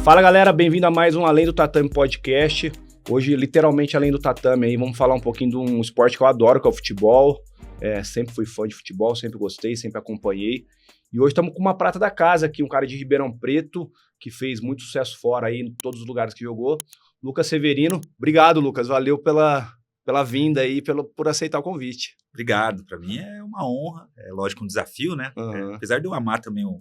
Fala galera, bem-vindo a mais um Além do Tatame podcast. Hoje, literalmente, além do tatame aí, vamos falar um pouquinho de um esporte que eu adoro, que é o futebol. Sempre fui fã de futebol, sempre gostei, sempre acompanhei. E hoje estamos com uma prata da casa aqui, um cara de Ribeirão Preto, que fez muito sucesso fora aí, em todos os lugares que jogou. Lucas Severino. Obrigado, Lucas. Valeu pela vinda aí, por aceitar o convite. Obrigado. Para mim é uma honra. É lógico, um desafio, né? Uhum. Apesar de eu amar também o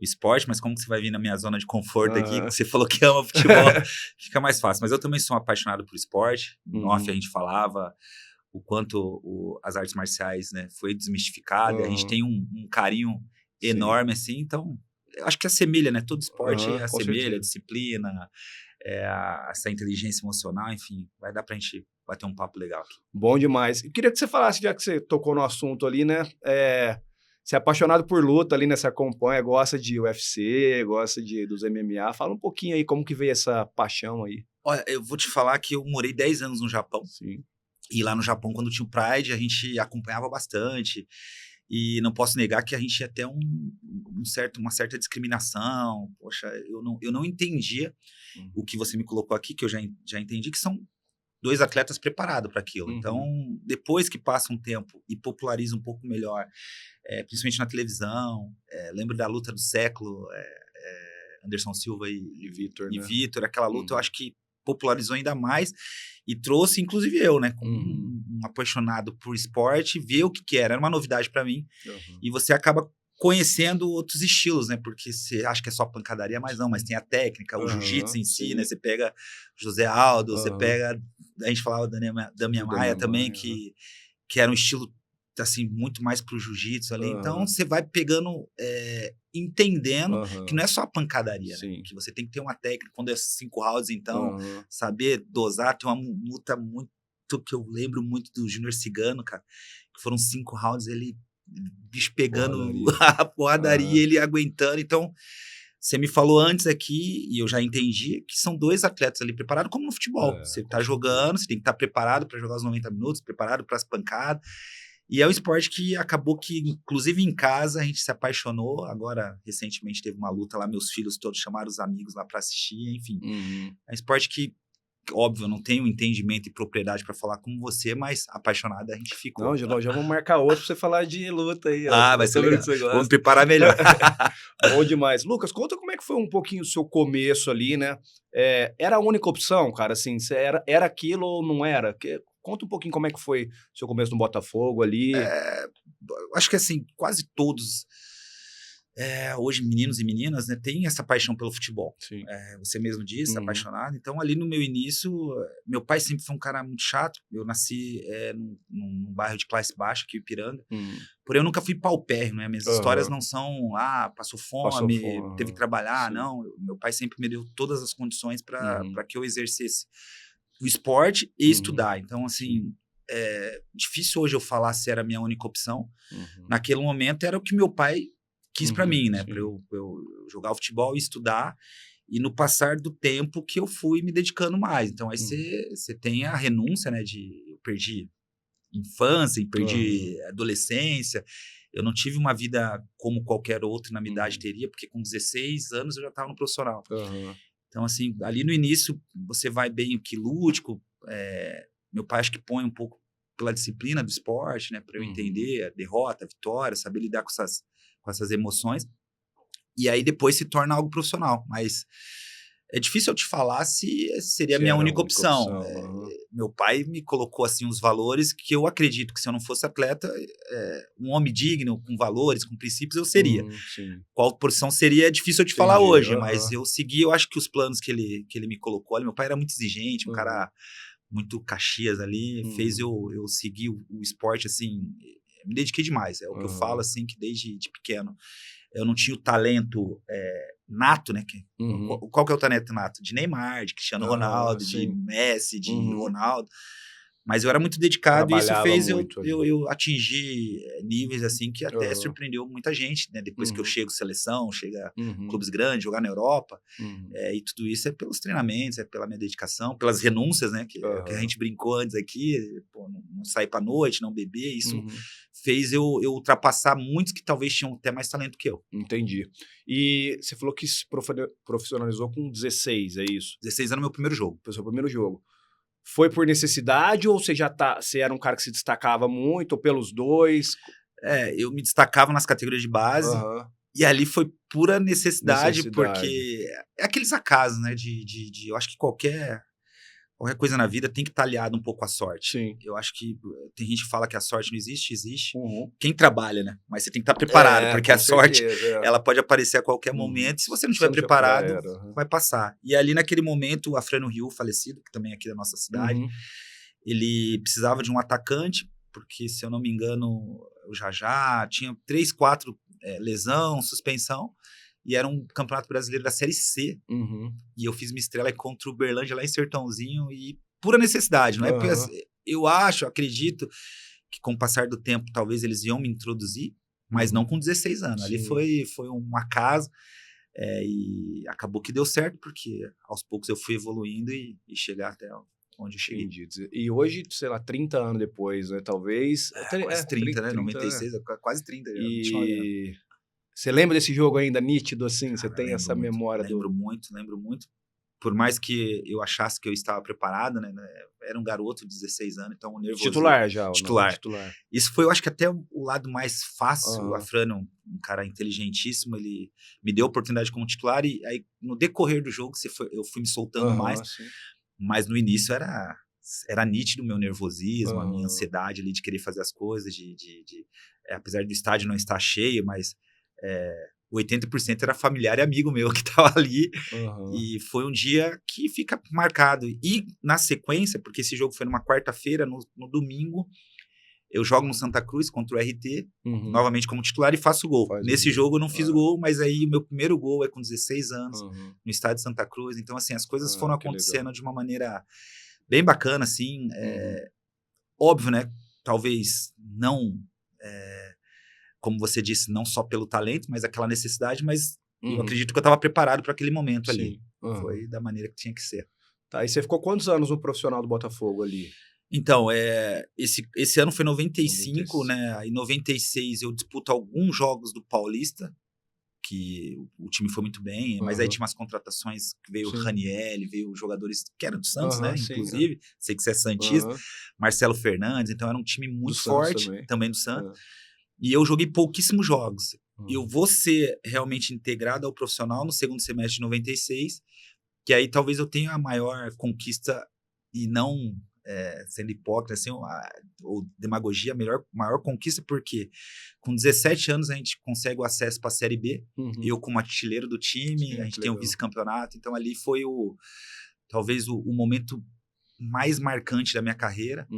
esporte, mas como que você vai vir na minha zona de conforto aqui, que você falou que ama futebol, fica mais fácil. Mas eu também sou apaixonado por esporte. No off a gente falava o quanto as artes marciais, né, foi desmistificada. A gente tem um carinho enorme, assim. Então, eu acho que assemelha, né? Todo esporte assemelha, a disciplina, essa inteligência emocional, enfim. Vai dar pra gente bater um papo legal aqui. Bom demais. Eu queria que você falasse, já que você tocou no assunto ali, né? Você é apaixonado por luta ali, né? Você acompanha, gosta de UFC, gosta dos MMA. Fala um pouquinho aí como que veio essa paixão aí. Olha, eu vou te falar que eu morei 10 anos no Japão. Sim. E lá no Japão, quando tinha o Pride, a gente acompanhava bastante. E não posso negar que a gente tinha até uma certa discriminação. Poxa, eu não entendia o que você me colocou aqui, que eu já entendi, que são dois atletas preparados para aquilo. Então, depois que passa um tempo e populariza um pouco melhor, principalmente na televisão, lembro da luta do século, Anderson Silva e Vitor, né? Aquela luta eu acho que popularizou ainda mais e trouxe, inclusive eu, né, como um apaixonado por esporte, ver o que era uma novidade para mim, e você acaba conhecendo outros estilos, né, porque você acha que é só pancadaria, mas não, mas tem a técnica, o jiu-jitsu em si, né, você pega José Aldo, você pega, a gente falava da Damian Maia também, que era um estilo assim, muito mais pro jiu-jitsu ali. Então, você vai pegando, entendendo que não é só a pancadaria, né? Que você tem que ter uma técnica. Quando é 5 rounds, então, saber dosar. Tem uma luta muito que eu lembro muito do Júnior Cigano, cara, que foram 5 rounds, ele bicho pegando a porradaria, ele aguentando. Então, você me falou antes aqui, e eu já entendi, que são dois atletas ali preparados, como no futebol. Você tá jogando, você tem que estar preparado para jogar os 90 minutos, preparado para as pancadas. E é um esporte que acabou que, inclusive em casa, a gente se apaixonou. Agora, recentemente, teve uma luta lá, meus filhos todos chamaram os amigos lá para assistir, enfim. É um esporte que, óbvio, eu não tenho entendimento e propriedade para falar como você, mas apaixonado a gente ficou. Não, já vamos marcar outro para você falar de luta aí. Vai ser legal. Vamos preparar melhor. Bom demais. Lucas, conta como é que foi um pouquinho o seu começo ali, né? Era a única opção, cara? Assim, você era aquilo ou não era? Conta um pouquinho como é que foi o seu começo no Botafogo ali. Acho que assim, quase todos, hoje meninos e meninas, né, têm essa paixão pelo futebol. Você mesmo disse, apaixonado. Então, ali no meu início, meu pai sempre foi um cara muito chato. Eu nasci num bairro de classe baixa, aqui em Ipiranga. Porém, eu nunca fui paupérrimo, né? Minhas histórias não são, passou fome, teve que trabalhar, não. Meu pai sempre me deu todas as condições para que eu exercesse o esporte e estudar. Então, assim, difícil hoje eu falar se era a minha única opção. Naquele momento era o que meu pai quis para mim, né? Para eu jogar o futebol e estudar. E no passar do tempo que eu fui me dedicando mais. Então, aí você tem a renúncia, né? Eu perdi infância, perdi adolescência. Eu não tive uma vida como qualquer outro na minha idade teria, porque com 16 anos eu já estava no profissional. Então, assim, ali no início, você vai bem o que lúdico. Meu pai acho que põe um pouco pela disciplina do esporte, né? Para eu entender a derrota, a vitória, saber lidar com essas emoções. E aí depois se torna algo profissional. Mas é difícil eu te falar se seria a minha única opção. Meu pai me colocou, assim, os valores que eu acredito que se eu não fosse atleta, um homem digno, com valores, com princípios, eu seria. Qual porção seria, é difícil eu te falar hoje, mas eu segui, eu acho que os planos que ele me colocou. Meu pai era muito exigente, um cara muito Caxias ali, fez eu seguir o esporte, assim, me dediquei demais. É o que eu falo, assim, que desde de pequeno eu não tinha o talento nato, né? Qual que é o talento nato? De Neymar, de Cristiano Ronaldo, de Messi, de Ronaldo. Mas eu era muito dedicado e isso fez eu atingir níveis assim que até surpreendeu muita gente, né? Depois que eu chego seleção, chega clubes grandes, jogar na Europa. E tudo isso é pelos treinamentos, é pela minha dedicação, pelas renúncias, né? Que a gente brincou antes aqui, pô, não sair pra noite, não beber. Isso fez eu ultrapassar muitos que talvez tinham até mais talento que eu. Entendi. E você falou que se profissionalizou com 16, é isso? 16 anos, meu primeiro jogo. Foi o seu primeiro jogo. Foi por necessidade ou você era um cara que se destacava muito, ou pelos dois? Eu me destacava nas categorias de base, e ali foi pura necessidade. Porque é aqueles acasos, né? Eu acho que qualquer coisa na vida tem que estar aliado um pouco à sorte. Sim. Eu acho que tem gente que fala que a sorte não existe, existe. Quem trabalha, né? Mas você tem que estar preparado, porque a sorte, ela pode aparecer a qualquer momento. Se você não estiver preparado, vai passar. E ali naquele momento, o Afrânio Rio, falecido, que também é aqui da nossa cidade, ele precisava de um atacante, porque, se eu não me engano, o Jajá tinha 3, 4 lesão, suspensão. E era um campeonato brasileiro da Série C. E eu fiz minha estreia contra o Uberlândia lá em Sertãozinho. E pura necessidade, não é? Porque eu acredito que com o passar do tempo talvez eles iam me introduzir, mas não com 16 anos. Sim. Ali foi um acaso. E acabou que deu certo, porque aos poucos eu fui evoluindo e chegar até onde eu cheguei. Entendi. E hoje, sei lá, 30 anos depois, né? Talvez... Quase 30, né? 96, quase 30. E... Você lembra desse jogo ainda nítido, assim? Você tem essa memória lembro muito. Por mais que eu achasse que eu estava preparado, né? Era um garoto de 16 anos, então o nervoso... Titular já. Titular. Isso foi, eu acho que até o lado mais fácil. O Afrânio, um cara inteligentíssimo, ele me deu a oportunidade como titular e aí no decorrer do jogo eu fui me soltando mais. Sim. Mas no início era nítido o meu nervosismo, a minha ansiedade ali de querer fazer as coisas, apesar do estádio não estar cheio, mas... 80% era familiar e amigo meu que estava ali. E foi um dia que fica marcado. E na sequência, porque esse jogo foi numa quarta-feira, no domingo, eu jogo no Santa Cruz contra o RT, novamente como titular, e faço gol. Nesse jogo eu não fiz gol, mas aí o meu primeiro gol é com 16 anos, no estádio de Santa Cruz. Então, assim, as coisas foram acontecendo de uma maneira bem bacana, assim. Óbvio, né? Talvez não... como você disse, não só pelo talento, mas aquela necessidade, mas eu acredito que eu estava preparado para aquele momento ali. Foi da maneira que tinha que ser. Tá, e você ficou quantos anos no profissional do Botafogo ali? Então, esse ano foi 95, né? Em 96 eu disputo alguns jogos do Paulista, que o time foi muito bem, mas aí tinha umas contratações, que veio o Raniel, veio jogadores que eram do Santos, né? Inclusive, sei que você é santista, Marcelo Fernandes, então era um time muito forte, também do Santos. E eu joguei pouquíssimos jogos. Eu vou ser realmente integrado ao profissional no segundo semestre de 96, que aí talvez eu tenha a maior conquista, e não sendo hipócrita, assim, ou demagogia, a maior conquista, porque com 17 anos a gente consegue o acesso para a Série B, eu como artilheiro do time, a gente tem um vice-campeonato, então ali foi talvez o momento mais marcante da minha carreira,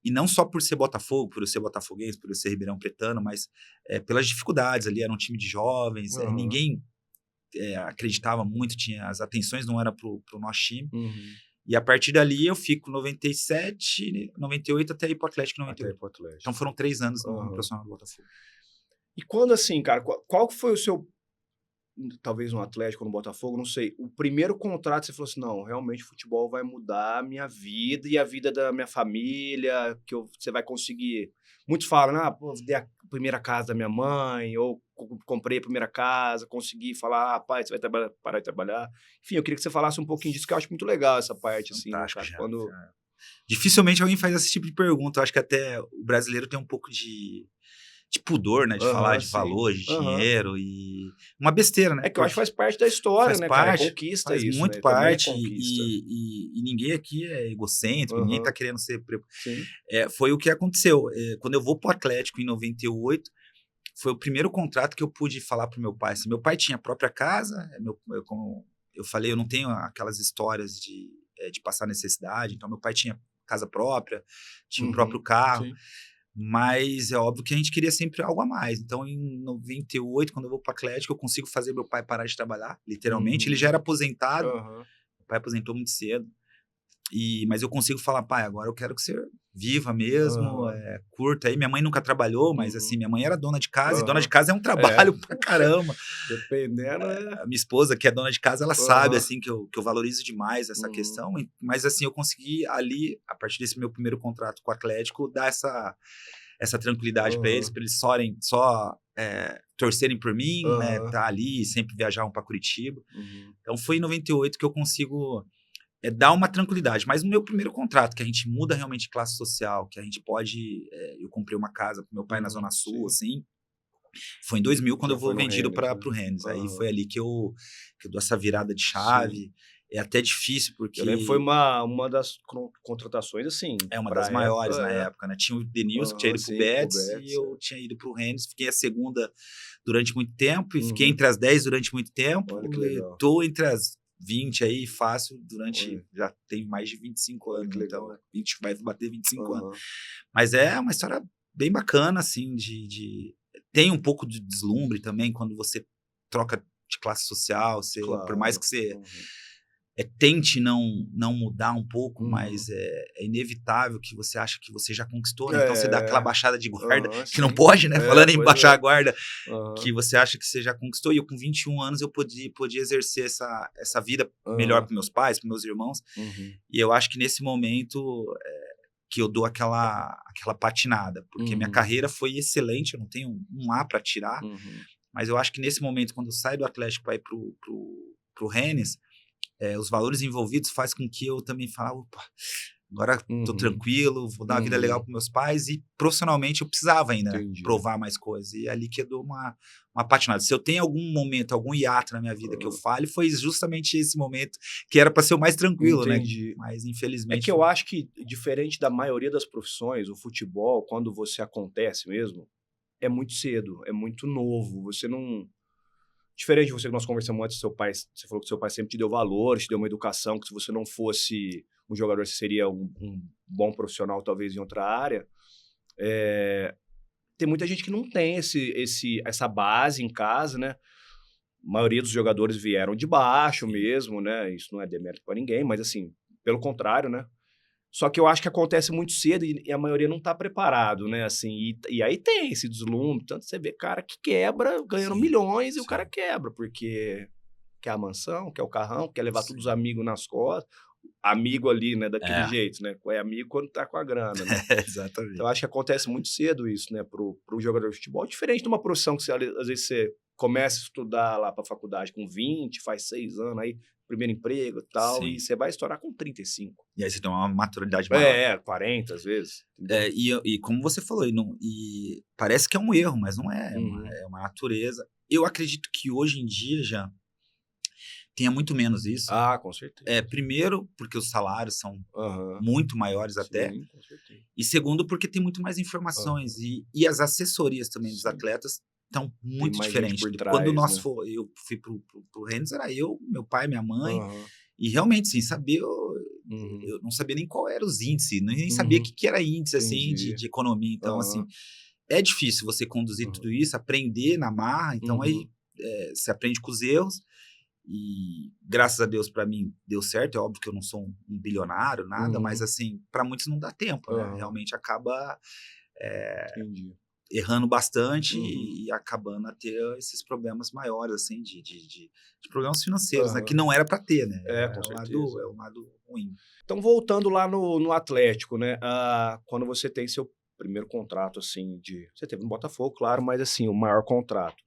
e não só por ser Botafogo, por eu ser botafoguense, por eu ser ribeirão pretano, mas pelas dificuldades ali, era um time de jovens, ninguém acreditava muito, as atenções não eram pro nosso time, e a partir dali eu fico 97, 98 até ir pro Atlético 98. Então foram 3 anos no profissional do Botafogo. E quando assim, cara, qual foi o seu, talvez no Atlético ou no Botafogo, não sei, o primeiro contrato você falou assim, não, realmente o futebol vai mudar a minha vida e a vida da minha família, que você vai conseguir... Muitos falam, dei a primeira casa da minha mãe, ou comprei a primeira casa, consegui falar, pai, você vai parar de trabalhar. Enfim, eu queria que você falasse um pouquinho disso, que eu acho muito legal essa parte, assim, né, cara, quando... Dificilmente alguém faz esse tipo de pergunta, eu acho que até o brasileiro tem um pouco de pudor, né, de falar de valor, de dinheiro, e uma besteira, né? É que eu acho que faz parte da história, né, cara? Conquista faz isso, muito né? parte, e ninguém aqui é egocêntrico, ninguém tá querendo ser... foi o que aconteceu. Quando eu vou pro Atlético em 98, foi o primeiro contrato que eu pude falar pro meu pai. Assim, meu pai tinha a própria casa, como eu falei, eu não tenho aquelas histórias de passar necessidade, então meu pai tinha casa própria, tinha o próprio carro, mas é óbvio que a gente queria sempre algo a mais. Então, em 98, quando eu vou para o Atlético, eu consigo fazer meu pai parar de trabalhar, literalmente. Ele já era aposentado, meu pai aposentou muito cedo, mas eu consigo falar, pai, agora eu quero que você viva mesmo, curta aí. Minha mãe nunca trabalhou, mas assim, minha mãe era dona de casa, e dona de casa é um trabalho pra caramba. Dependendo, A minha esposa, que é dona de casa, ela sabe, assim, que eu valorizo demais essa questão, mas assim, eu consegui ali, a partir desse meu primeiro contrato com o Atlético, dar essa tranquilidade para eles só torcerem por mim, né, tá ali, sempre viajar para Curitiba. Então foi em 98 que eu consigo dar uma tranquilidade. Mas no meu primeiro contrato, que a gente muda realmente classe social, que a gente pode... eu comprei uma casa pro meu pai na Zona Sul, assim, foi em 2000 quando eu vou vendido para o Rennes. Aí foi ali que eu dou essa virada de chave. É até difícil, porque... Eu lembro, foi uma das contratações, assim... É uma das maiores na época, né? Tinha o Denilson, que tinha ido pro Betis, e eu tinha ido pro Rennes. Fiquei a segunda durante muito tempo, e fiquei entre as 10 durante muito tempo. Olha que legal. Tô entre as 20 aí, fácil, durante... Já tenho mais de 25 anos, então 20 vai bater 25 anos. Mas é uma história bem bacana, assim, tem um pouco de deslumbre também, quando você troca de classe social, por mais que você... tente não mudar um pouco, mas é inevitável que você acha que você já conquistou, né? Então você dá aquela baixada de guarda, que não pode, né? Falando em baixar a guarda, que você acha que você já conquistou. E eu, com 21 anos, eu podia exercer essa vida melhor para meus pais, para meus irmãos. E eu acho que nesse momento que eu dou aquela patinada, porque minha carreira foi excelente, eu não tenho um A para tirar, mas eu acho que nesse momento, quando eu saio do Atlético para ir pro Rennes, os valores envolvidos faz com que eu também fale, opa, agora tô tranquilo, vou dar uma vida legal para meus pais, e profissionalmente eu precisava ainda provar mais coisas, e é ali que eu dou uma patinada. Se eu tenho algum momento, algum hiato na minha vida que eu fale, foi justamente esse momento que era para ser o mais tranquilo, né? Mas infelizmente... É que eu acho que, diferente da maioria das profissões, o futebol, quando você acontece mesmo, é muito cedo, é muito novo, você não... Diferente de você que nós conversamos antes, seu pai, você falou que seu pai sempre te deu valor, te deu uma educação, que se você não fosse um jogador, você seria um bom profissional, talvez, em outra área. Tem muita gente que não tem essa base em casa, né? A maioria dos jogadores vieram de baixo mesmo, né? Isso não é demérito para ninguém, mas assim, pelo contrário, né? Só que eu acho que acontece muito cedo e a maioria não tá preparado, né? Assim, e aí tem esse deslumbre. Tanto você vê cara que quebra ganhando milhões e o cara quebra, porque quer a mansão, quer o carrão, quer levar todos os amigos nas costas. Amigo ali, né? Daquele jeito, né? É amigo quando tá com a grana, né? Exatamente. Então, eu acho que acontece muito cedo isso, né? Pro jogador de futebol. Diferente de uma profissão que às vezes você começa a estudar lá pra faculdade com 20, faz 6 anos aí, primeiro emprego e tal, e você vai estourar com 35. E aí você tem uma maturidade maior. 40 às vezes. E como você falou, e parece que é um erro, mas não é. É uma natureza. Eu acredito que hoje em dia já tenha muito menos isso. Ah, com certeza. Primeiro, porque os salários são muito maiores até. Sim, com certeza. E segundo, porque tem muito mais informações. E as assessorias também dos atletas estão muito diferentes. Quando eu fui pro Rennes, era eu, meu pai, minha mãe. E realmente, sem saber, eu não sabia nem qual eram os índices, nem sabia o que era índice assim, de economia. Então, assim, é difícil você conduzir tudo isso, aprender na marra. Então, aí você aprende com os erros. E graças a Deus, para mim, deu certo. É óbvio que eu não sou um bilionário, nada, mas assim, para muitos não dá tempo, né? Realmente acaba errando bastante e acabando a ter esses problemas maiores, assim, de problemas financeiros, né? Que não era para ter, né? Com certeza. É um lado ruim. Então, voltando lá no Atlético, né? Quando você tem seu primeiro contrato, assim, você teve no Botafogo, claro, mas assim, o maior contrato.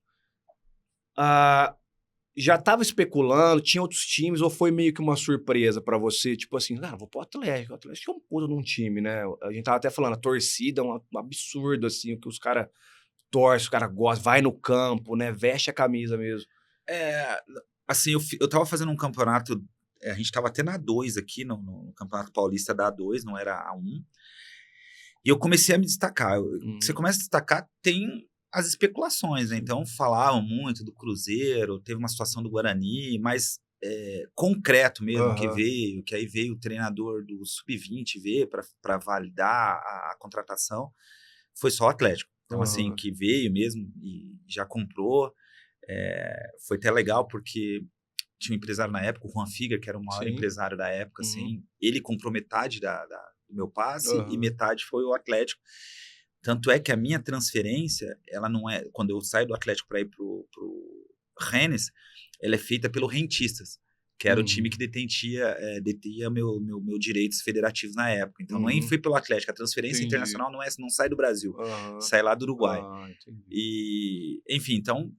Já estava especulando, tinha outros times, ou foi meio que uma surpresa para você? Tipo assim, vou pro Atlético. O Atlético é um puta de um time, né? A gente tava até falando, a torcida é um absurdo, assim, o que os caras torcem, os caras gostam, vai no campo, né? Veste a camisa mesmo. Assim, eu tava fazendo um campeonato, a gente tava até na A2 aqui, no Campeonato Paulista da A2, não era A1. E eu comecei a me destacar. Você começa a destacar, tem as especulações, né? Então falavam muito do Cruzeiro, teve uma situação do Guarani, mas concreto mesmo que aí veio o treinador do Sub-20 ver para validar a contratação, foi só o Atlético. Então, assim, que veio mesmo e já comprou. Foi até legal porque tinha um empresário na época, o Juan Figuer, que era o maior empresário da época, assim, ele comprou metade do meu passe e metade foi o Atlético. Tanto é que a minha transferência, ela não é... Quando eu saio do Atlético para ir pro Rennes, ela é feita pelo Rentistas, que era o time que detinha meu direitos federativos na época. Então, nem foi pelo Atlético. A transferência internacional não sai do Brasil, sai lá do Uruguai. E, enfim, então,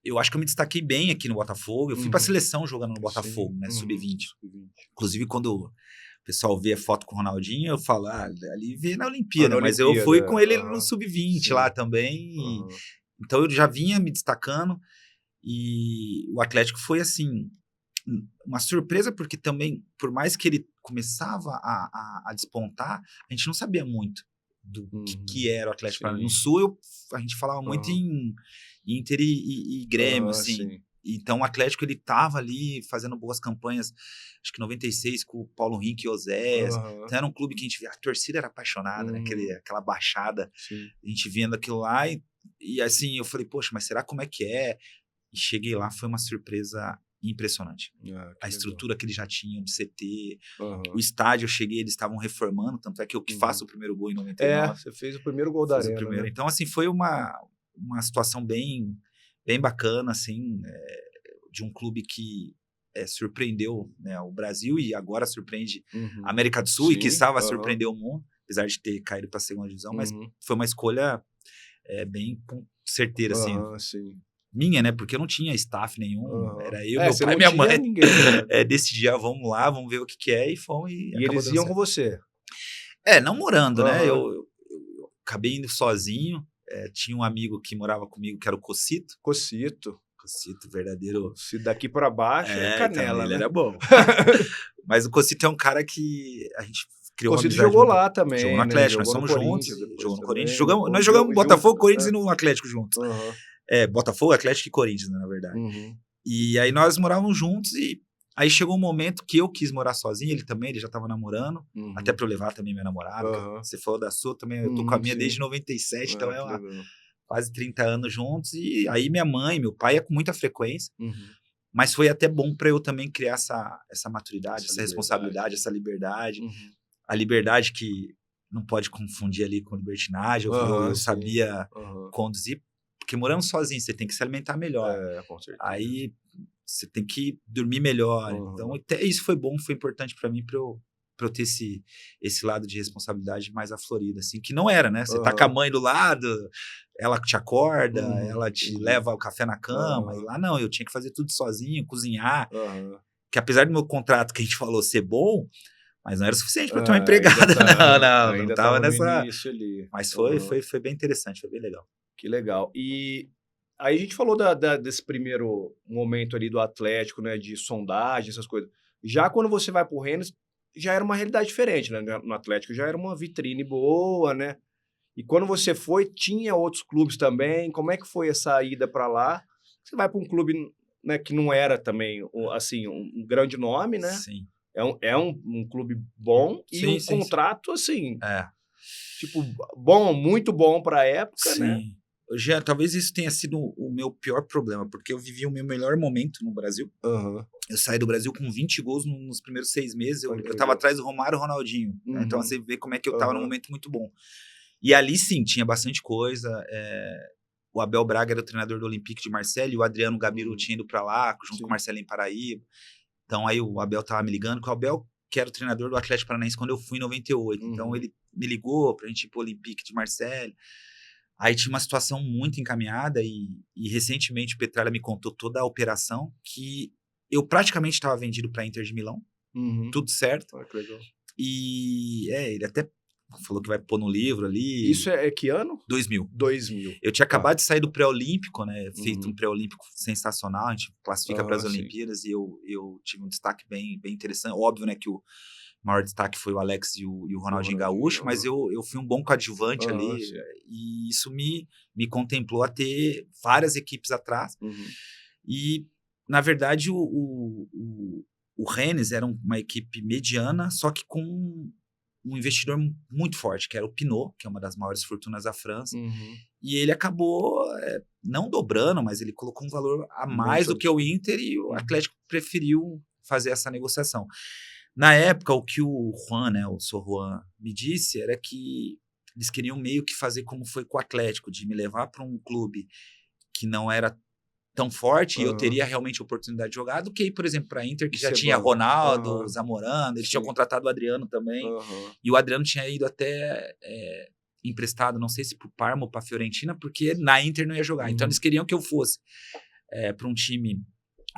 eu acho que eu me destaquei bem aqui no Botafogo. Eu fui para a seleção jogando no Botafogo, né, sub-20. Inclusive, quando o pessoal vê a foto com o Ronaldinho, eu falo, ali vê na Olimpíada, mas eu fui com ele no sub-20 lá também. Então, eu já vinha me destacando. E o Atlético foi, assim, uma surpresa, porque também, por mais que ele começava a despontar, a gente não sabia muito do que era o Atlético Paranaense. No Sul, a gente falava muito em Inter e Grêmio, assim. Então, o Atlético, ele estava ali fazendo boas campanhas, acho que 96 com o Paulo Henrique e Oséias. Então, era um clube que a gente via, a torcida era apaixonada, né? Aquela baixada, a gente vendo aquilo lá. E assim, eu falei, poxa, mas será como é que é? E cheguei lá, foi uma surpresa impressionante. A estrutura que eles já tinham de CT, o estádio, eu cheguei, eles estavam reformando, tanto é que eu que faço o primeiro gol em 99. Você fez o primeiro gol da Arena. Né? Então, assim, foi uma situação bem bacana, assim, de um clube que surpreendeu, né, o Brasil e agora surpreende a América do Sul e que estava a surpreender o mundo, apesar de ter caído para a segunda divisão, mas foi uma escolha bem certeira, assim. Minha, né? Porque eu não tinha staff nenhum. Era eu, meu pai e minha mãe. Ninguém, né? Decidia, vamos lá, vamos ver o que é. E fomos. E eles iam com você? Não morando, né? Eu acabei indo sozinho. Tinha um amigo que morava comigo, que era o Cocito, verdadeiro. Se daqui para baixo é canela, ele né? era bom. Mas o Cocito é um cara que a gente criou uma amizade. Jogou lá também. Jogou no Atlético, nós somos juntos. Jogou no Corinthians. Nós jogamos Botafogo, Corinthians e no Atlético juntos. Botafogo, Atlético e Corinthians, né, na verdade. E aí nós morávamos juntos e aí chegou um momento que eu quis morar sozinho, ele já estava namorando, até para eu levar também minha namorada. Você falou da sua também, eu tô com a minha desde 97, então quase 30 anos juntos. E aí minha mãe, meu pai ia com muita frequência, mas foi até bom para eu também criar essa maturidade, essa responsabilidade, essa liberdade. A liberdade que não pode confundir ali com libertinagem, eu sabia conduzir. Porque morando sozinho, você tem que se alimentar melhor. Com certeza. Aí você tem que dormir melhor. Então, até isso foi bom, foi importante para mim, para eu ter esse lado de responsabilidade mais aflorida, assim, que não era, né? Você tá com a mãe do lado, ela te acorda, ela te leva o café na cama, e lá não, eu tinha que fazer tudo sozinho, cozinhar. Que apesar do meu contrato que a gente falou ser bom, mas não era suficiente para ter uma empregada, não tava nessa... Mas foi bem interessante, foi bem legal. Que legal. E aí a gente falou desse primeiro momento ali do Atlético, né, de sondagem, essas coisas. Já quando você vai pro Rennes, já era uma realidade diferente, né? No Atlético já era uma vitrine boa, né? E quando você foi, tinha outros clubes também. Como é que foi essa ida para lá? Você vai para um clube, né, que não era também, assim, um grande nome, né? Sim. É um clube bom e contrato, assim, tipo, bom, muito bom para a época, né? Já, talvez isso tenha sido o meu pior problema, porque eu vivi o meu melhor momento no Brasil. Eu saí do Brasil com 20 gols nos primeiros 6 meses. Eu estava atrás do Romário e Ronaldinho. Né? Então, você vê como é que eu estava num momento muito bom. E ali, sim, tinha bastante coisa. O Abel Braga era o treinador do Olympique de Marseille, e o Adriano Gabiru tinha ido para lá, junto com o Marcelo em Paraíba. Então, aí o Abel estava me ligando, que o Abel, que era o treinador do Atlético Paranaense quando eu fui em 98. Então, ele me ligou para a gente ir para o Olympique de Marseille. Aí tinha uma situação muito encaminhada e recentemente o Petralha me contou toda a operação, que eu praticamente estava vendido para a Inter de Milão, tudo certo. Que legal. E ele até falou que vai pôr no livro ali. Isso é que ano? 2000. 2000. Eu tinha acabado de sair do pré-olímpico, né? Feito um pré-olímpico sensacional, a gente classifica para as Olimpíadas e eu tive um destaque bem interessante. Óbvio, né, que o maior destaque foi o Alex e o Ronaldinho Gaúcho, mas eu fui um bom coadjuvante ali, e isso me contemplou a ter várias equipes atrás. E, na verdade, o Rennes era uma equipe mediana, só que com um investidor muito forte, que era o Pinot, que é uma das maiores fortunas da França, e ele acabou não dobrando, mas ele colocou um valor a mais do que o Inter, e o Atlético preferiu fazer essa negociação. Na época, o que o Juan, né, o Sor Juan, me disse era que eles queriam meio que fazer como foi com o Atlético, de me levar para um clube que não era tão forte e eu teria realmente a oportunidade de jogar, do que ir, por exemplo, para a Inter, que já tinha Ronaldo, Zamorano, eles tinham contratado o Adriano também, e o Adriano tinha ido até emprestado, não sei se para o Parma ou para a Fiorentina, porque na Inter não ia jogar. Então eles queriam que eu fosse para um time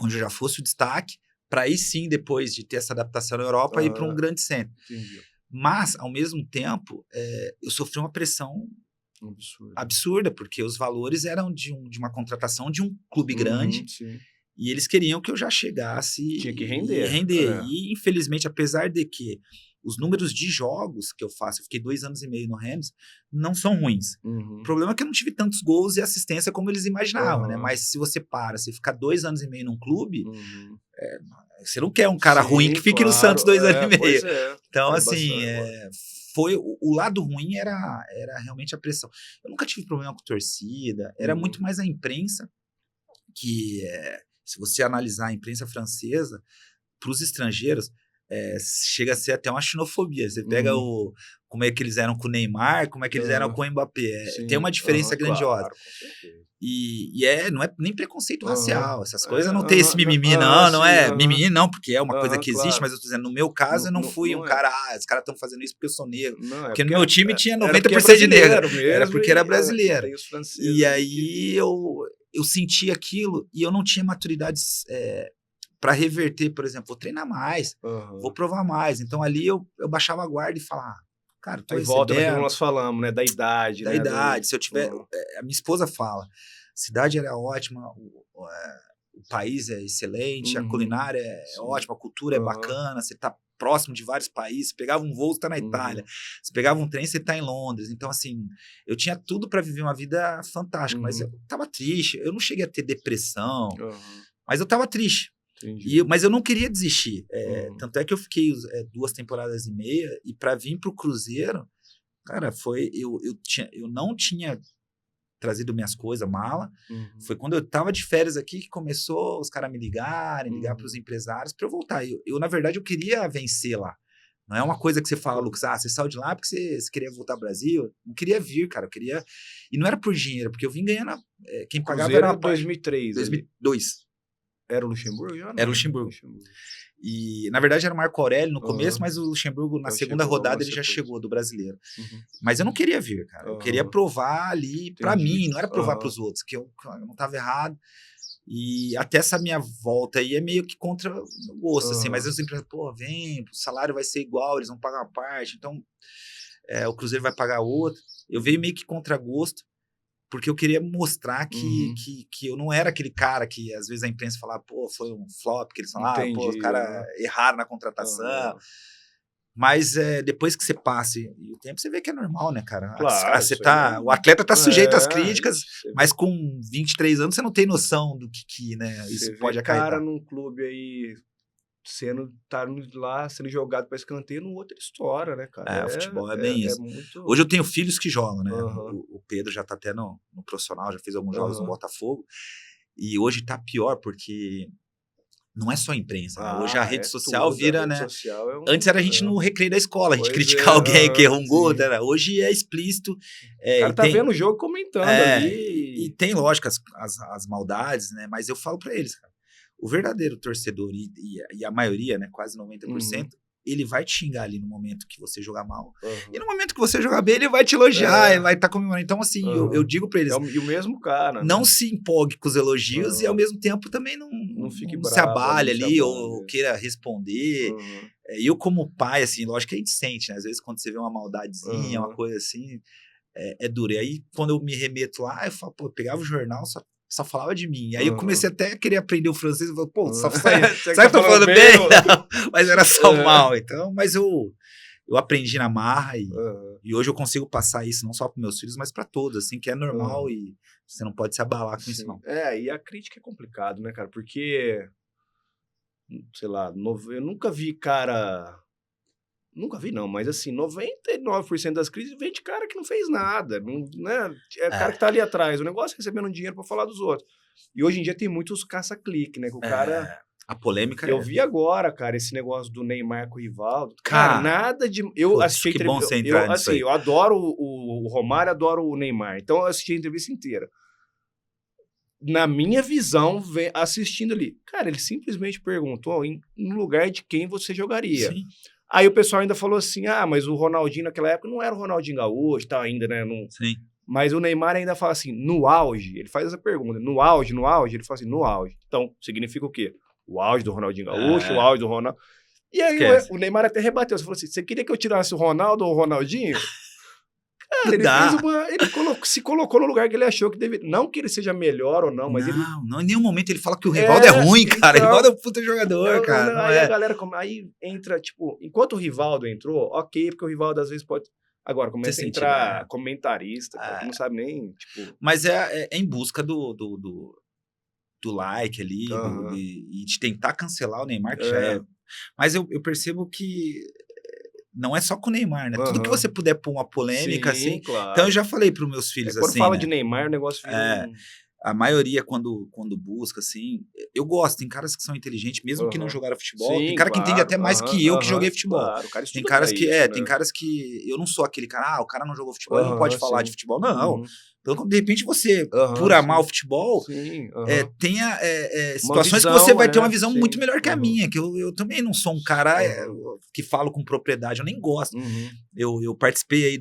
onde eu já fosse o destaque, para aí sim, depois de ter essa adaptação na Europa, ir para um grande centro. Entendi. Mas, ao mesmo tempo, eu sofri uma pressão absurda, porque os valores eram de uma contratação de um clube grande, e eles queriam que eu já chegasse Tinha que render. E, infelizmente, apesar de que os números de jogos que eu faço, eu fiquei 2 anos e meio no Rams, não são ruins. O problema é que eu não tive tantos gols e assistência como eles imaginavam, né? Mas se você você ficar 2 anos e meio num clube, você não quer um cara ruim que fique no Santos 2 anos e meio. Então, assim, foi o lado ruim era realmente a pressão. Eu nunca tive problema com torcida, era muito mais a imprensa, que se você analisar a imprensa francesa, para os estrangeiros, chega a ser até uma xenofobia. Você pega como é que eles eram com o Neymar, como é que eles eram com o Mbappé. Tem uma diferença grandiosa. Claro, com certeza. E não é nem preconceito racial, essas coisas não tem esse mimimi, não é mimimi, não, porque é uma coisa que existe, mas eu tô dizendo, no meu caso, eu não fui um cara, os caras estão fazendo isso porque eu sou negro. Porque no meu time tinha 90% de negro, era porque era brasileiro. E aí eu senti aquilo e eu não tinha maturidade para reverter, por exemplo, vou treinar mais, vou provar mais. Então ali eu baixava a guarda e falava, cara, tô aí volta naquilo que nós falamos, né? Da idade. Da idade. Se eu tiver... A minha esposa fala, a cidade era ótima, o país é excelente, a culinária é ótima, a cultura é bacana, você tá próximo de vários países, você pegava um voo, você tá na Itália, você pegava um trem, você tá em Londres. Então, assim, eu tinha tudo para viver uma vida fantástica, mas eu tava triste, eu não cheguei a ter depressão, mas eu tava triste. Mas eu não queria desistir. Tanto é que eu fiquei 2 temporadas e meia, e para vir pro Cruzeiro, cara, eu não tinha trazido minhas coisas, mala. Foi quando eu tava de férias aqui que começou os caras me ligar pros empresários para eu voltar. Na verdade, eu queria vencer lá. Não é uma coisa que você fala, Lucas, você saiu de lá porque você queria voltar ao Brasil. Não queria vir, cara, eu queria... E não era por dinheiro, porque eu vim ganhando... Quem pagava Cruzeiro era... 2003. 2002. Era o Luxemburgo já? Era o Luxemburgo. E, na verdade, era o Marco Aurélio no começo, mas o Luxemburgo, na segunda rodada, ele já chegou do brasileiro. Mas eu não queria vir, cara. Eu queria provar ali pra mim, não era provar pros outros, que eu não tava errado. E até essa minha volta aí é meio que contra o gosto, assim. Mas eu sempre, vem, o salário vai ser igual, eles vão pagar uma parte, então o Cruzeiro vai pagar outra. Eu veio meio que contra gosto, porque eu queria mostrar que eu não era aquele cara que às vezes a imprensa falava, foi um flop, que eles falavam, os caras erraram na contratação. Mas depois que você passa e o tempo, você vê que é normal, né, cara? Claro, o atleta tá sujeito às críticas, mas com 23 anos você não tem noção do que né, isso pode acarretar. Cara num clube aí tá lá sendo jogado para escanteio, no outra história, né, cara? O futebol é bem isso. Hoje eu tenho filhos que jogam, né? O Pedro já tá até no profissional, já fez alguns jogos no Botafogo. E hoje tá pior, porque não é só a imprensa. Né? Hoje a rede social vira, né? Antes era a gente no recreio da escola, a gente criticar alguém que errou um gol. Né? Hoje é explícito. O cara tá vendo o jogo comentando ali. E tem, lógico, as maldades, né? Mas eu falo pra eles, cara. O verdadeiro torcedor, e a maioria, né, quase 90%, ele vai te xingar ali no momento que você jogar mal. E no momento que você jogar bem, ele vai te elogiar, ele vai estar comemorando. Então, assim, eu digo pra eles... E o mesmo cara, não se empolgue com os elogios e, ao mesmo tempo, também não fique não bravo, se abale ali ou queira responder. E eu, como pai, assim, lógico que a gente sente, né? Às vezes, quando você vê uma maldadezinha, uma coisa assim, é duro. E aí, quando eu me remeto lá, eu falo, eu pegava o jornal, só falava de mim. Aí eu comecei até a querer aprender o francês. Eu falei, só sabe que eu tô falando bem? Não, mas era só mal. Então, mas eu aprendi na marra e hoje eu consigo passar isso não só para meus filhos, mas para todos, assim, que é normal e você não pode se abalar com isso, não. E a crítica é complicado, né, cara? Porque, sei lá, eu nunca vi cara... Nunca vi, não, mas assim, 99% das crises vem de cara que não fez nada, né? Cara que tá ali atrás, o negócio é recebendo dinheiro pra falar dos outros. E hoje em dia tem muitos caça-clique, né? Que o cara A polêmica Eu vi agora, cara, esse negócio do Neymar com o Rivaldo. Cara, nada de... Eu assisti a que bom entrevista... você entrar nisso aí. Eu adoro o Romário, adoro o Neymar. Então eu assisti a entrevista inteira. Na minha visão, assistindo ali, cara, ele simplesmente perguntou no lugar de quem você jogaria. Sim. Aí o pessoal ainda falou assim, mas o Ronaldinho naquela época não era o Ronaldinho Gaúcho, tá ainda, né? Sim. Mas o Neymar ainda fala assim, no auge, ele faz essa pergunta, no auge, ele fala assim, no auge. Então, significa o quê? O auge do Ronaldinho Gaúcho, o auge do Ronaldo. E aí o Neymar até rebateu, você falou assim, você queria que eu tirasse o Ronaldo ou o Ronaldinho? Cara, ele se colocou no lugar que ele achou que deveria. Não que ele seja melhor ou não, mas não, em nenhum momento ele fala que o Rivaldo é ruim, cara. O Rivaldo é um puta jogador, cara. Aí a galera aí entra, tipo, enquanto o Rivaldo entrou, ok, porque o Rivaldo às vezes pode. Agora, começa a entrar comentarista, cara, que não sabe nem, tipo... Mas é em busca do like ali, e de tentar cancelar o Neymar, que já é... Mas eu percebo que não é só com o Neymar, né? Tudo que você puder pôr uma polêmica, assim... Claro. Então, eu já falei para os meus filhos, assim, quando fala de Neymar, o negócio fica... A maioria, quando busca, assim... Eu gosto, tem caras que são inteligentes, mesmo que não jogaram futebol. Tem cara que entende até mais que eu que joguei futebol. Claro, cara tem caras que... isso, né? Tem caras que... Eu não sou aquele cara, o cara não jogou futebol, ele não pode falar de futebol. Não. Então, de repente, você, por amar o futebol, tenha situações que você vai ter uma visão muito melhor que a minha, que eu também não sou um cara que falo com propriedade, eu nem gosto. Eu participei aí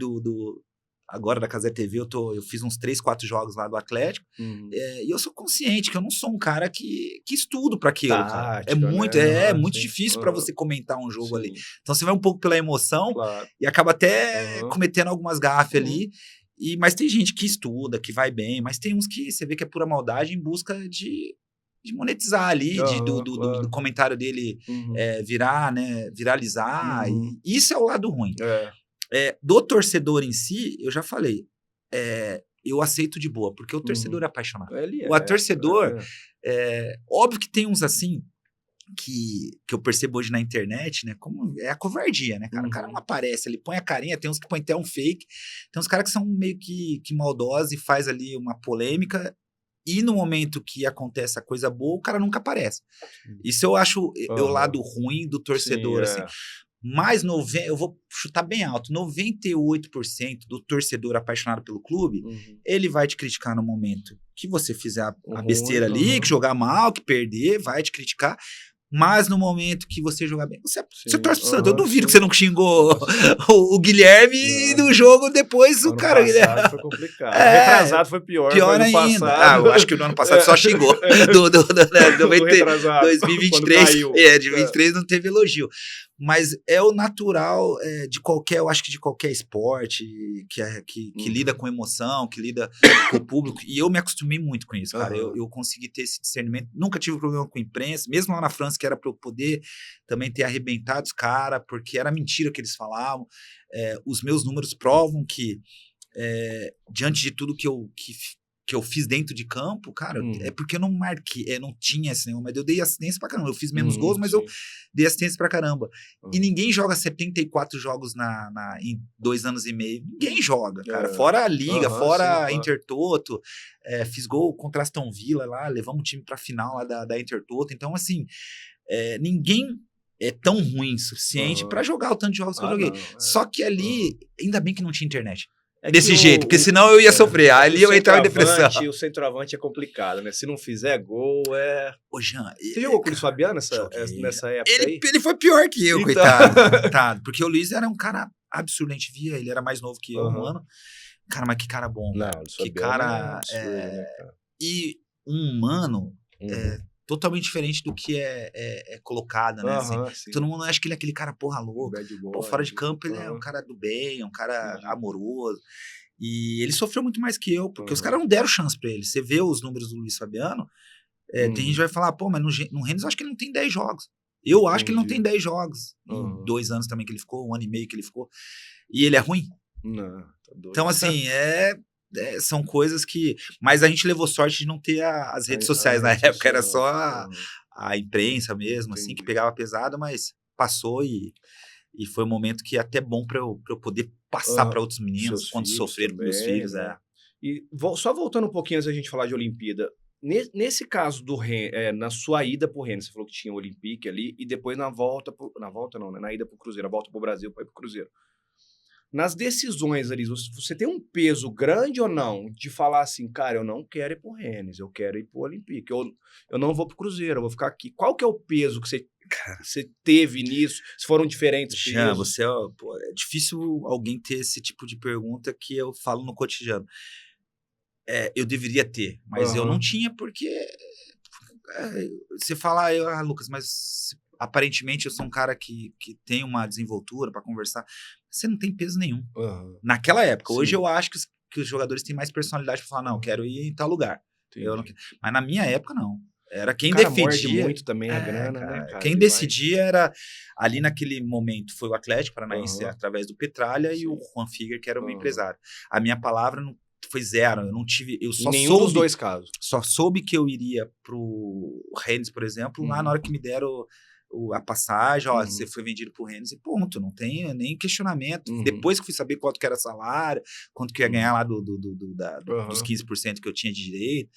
agora da Cazé TV, eu fiz uns 3, 4 jogos lá do Atlético, e eu sou consciente que eu não sou um cara que estudo para aquilo, cara. É muito difícil para você comentar um jogo ali. Então você vai um pouco pela emoção e acaba até cometendo algumas gafes ali, mas tem gente que estuda, que vai bem, mas tem uns que você vê que é pura maldade em busca de monetizar ali, do comentário dele virar, né, viralizar, e isso é o lado ruim. Do torcedor em si, eu já falei, eu aceito de boa, porque o torcedor é apaixonado. O torcedor, óbvio que tem uns assim, que eu percebo hoje na internet, né, como é a covardia, né, cara? O cara não aparece, ele põe a carinha, tem uns que põem até um fake, tem uns caras que são meio que maldosos e faz ali uma polêmica, e no momento que acontece a coisa boa, o cara nunca aparece. Isso eu acho o lado ruim do torcedor, assim. Mas eu vou chutar bem alto, 98% do torcedor apaixonado pelo clube, ele vai te criticar no momento que você fizer a besteira ali, que jogar mal, que perder, vai te criticar. Mas no momento que você jogar bem, você torce pro Santos. Eu duvido que você não xingou o Guilherme e no jogo depois o cara... Passado foi complicado. Retrasado foi pior ainda. Eu acho que no ano passado só xingou. Do 2023, de 23 não teve elogio. Mas é o natural eu acho que de qualquer esporte que lida com emoção, que lida com o público, e eu me acostumei muito com isso, cara. Eu consegui ter esse discernimento, nunca tive problema com a imprensa, mesmo lá na França, que era para eu poder também ter arrebentado os caras, porque era mentira que eles falavam. Os meus números provam que, diante de tudo que eu fiz dentro de campo, cara, é porque eu não marquei, não tinha esse nenhum, mas eu dei assistência pra caramba. Eu fiz menos gols, mas eu dei assistência pra caramba. E ninguém joga 74 jogos em 2 anos e meio. Ninguém joga, cara. Fora a Liga, fora a Intertoto. Fiz gol contra Aston Villa lá, levamos o time pra final lá da Intertoto. Então, assim, ninguém é tão ruim o suficiente pra jogar o tanto de jogos que eu joguei. Só que ali, ainda bem que não tinha internet. Desse jeito, porque senão eu ia sofrer. Ali eu ia entrar em depressão. O centroavante é complicado, né? Se não fizer gol, Ô, Jean, você jogou com o Luiz Fabiano nessa época aí? Ele foi pior que eu, coitado. Porque o Luiz era um cara absurdamente ele era mais novo que eu, um ano. Cara, mas que cara bom. Não, que cara... E um humano totalmente diferente do que é colocado, né? Assim, todo mundo acha que ele é aquele cara porra louca. Fora de campo ele é um cara do bem, um cara amoroso. E ele sofreu muito mais que eu, porque os caras não deram chance pra ele. Você vê os números do Luiz Fabiano, tem gente que vai falar, mas no Rennes eu acho que ele não tem 10 jogos. Eu acho que ele não tem 10 jogos. Em 2 anos também que ele ficou, 1 ano e meio que ele ficou. E ele é ruim. Não, tá doido. Então, assim, são coisas que... Mas a gente levou sorte de não ter as redes sociais na época, era só a imprensa mesmo, assim, que pegava pesado, mas passou e foi um momento que é até bom para eu poder passar para outros meninos quando sofreram com meus filhos. E só voltando um pouquinho antes da gente falar de Olimpíada, Nesse caso do na sua ida pro Rennes, você falou que tinha o Olympique ali, e depois na volta não, né? Na ida pro Cruzeiro, a volta pro Brasil para ir pro Cruzeiro. Nas decisões ali, você tem um peso grande ou não de falar assim, cara, eu não quero ir pro Rennes, eu quero ir pro Olympique, eu não vou pro Cruzeiro, eu vou ficar aqui. Qual que é o peso que você teve nisso? Se foram diferentes pesos? É difícil alguém ter esse tipo de pergunta que eu falo no cotidiano. Eu deveria ter, mas eu não tinha porque você fala, Lucas, mas aparentemente eu sou um cara que tem uma desenvoltura para conversar. Você não tem peso nenhum. Naquela época. Sim. Hoje eu acho que os jogadores têm mais personalidade para falar, não, eu quero ir em tal lugar. Mas na minha época, não. Era quem decidia. Morde muito também a grana, cara, né, cara? Quem decidia era, ali naquele momento, foi o Atlético Paranaense através do Petralha e o Juan Figuer, que era o meu empresário. A minha palavra não foi zero, eu não tive, eu só nenhum dos dois casos. Só soube que eu iria pro Rennes, por exemplo, lá na hora que me deram a passagem, você foi vendido pro Rennes e ponto, não tem nem questionamento. Depois que fui saber quanto que era salário, quanto que eu ia ganhar lá dos 15% que eu tinha de direito,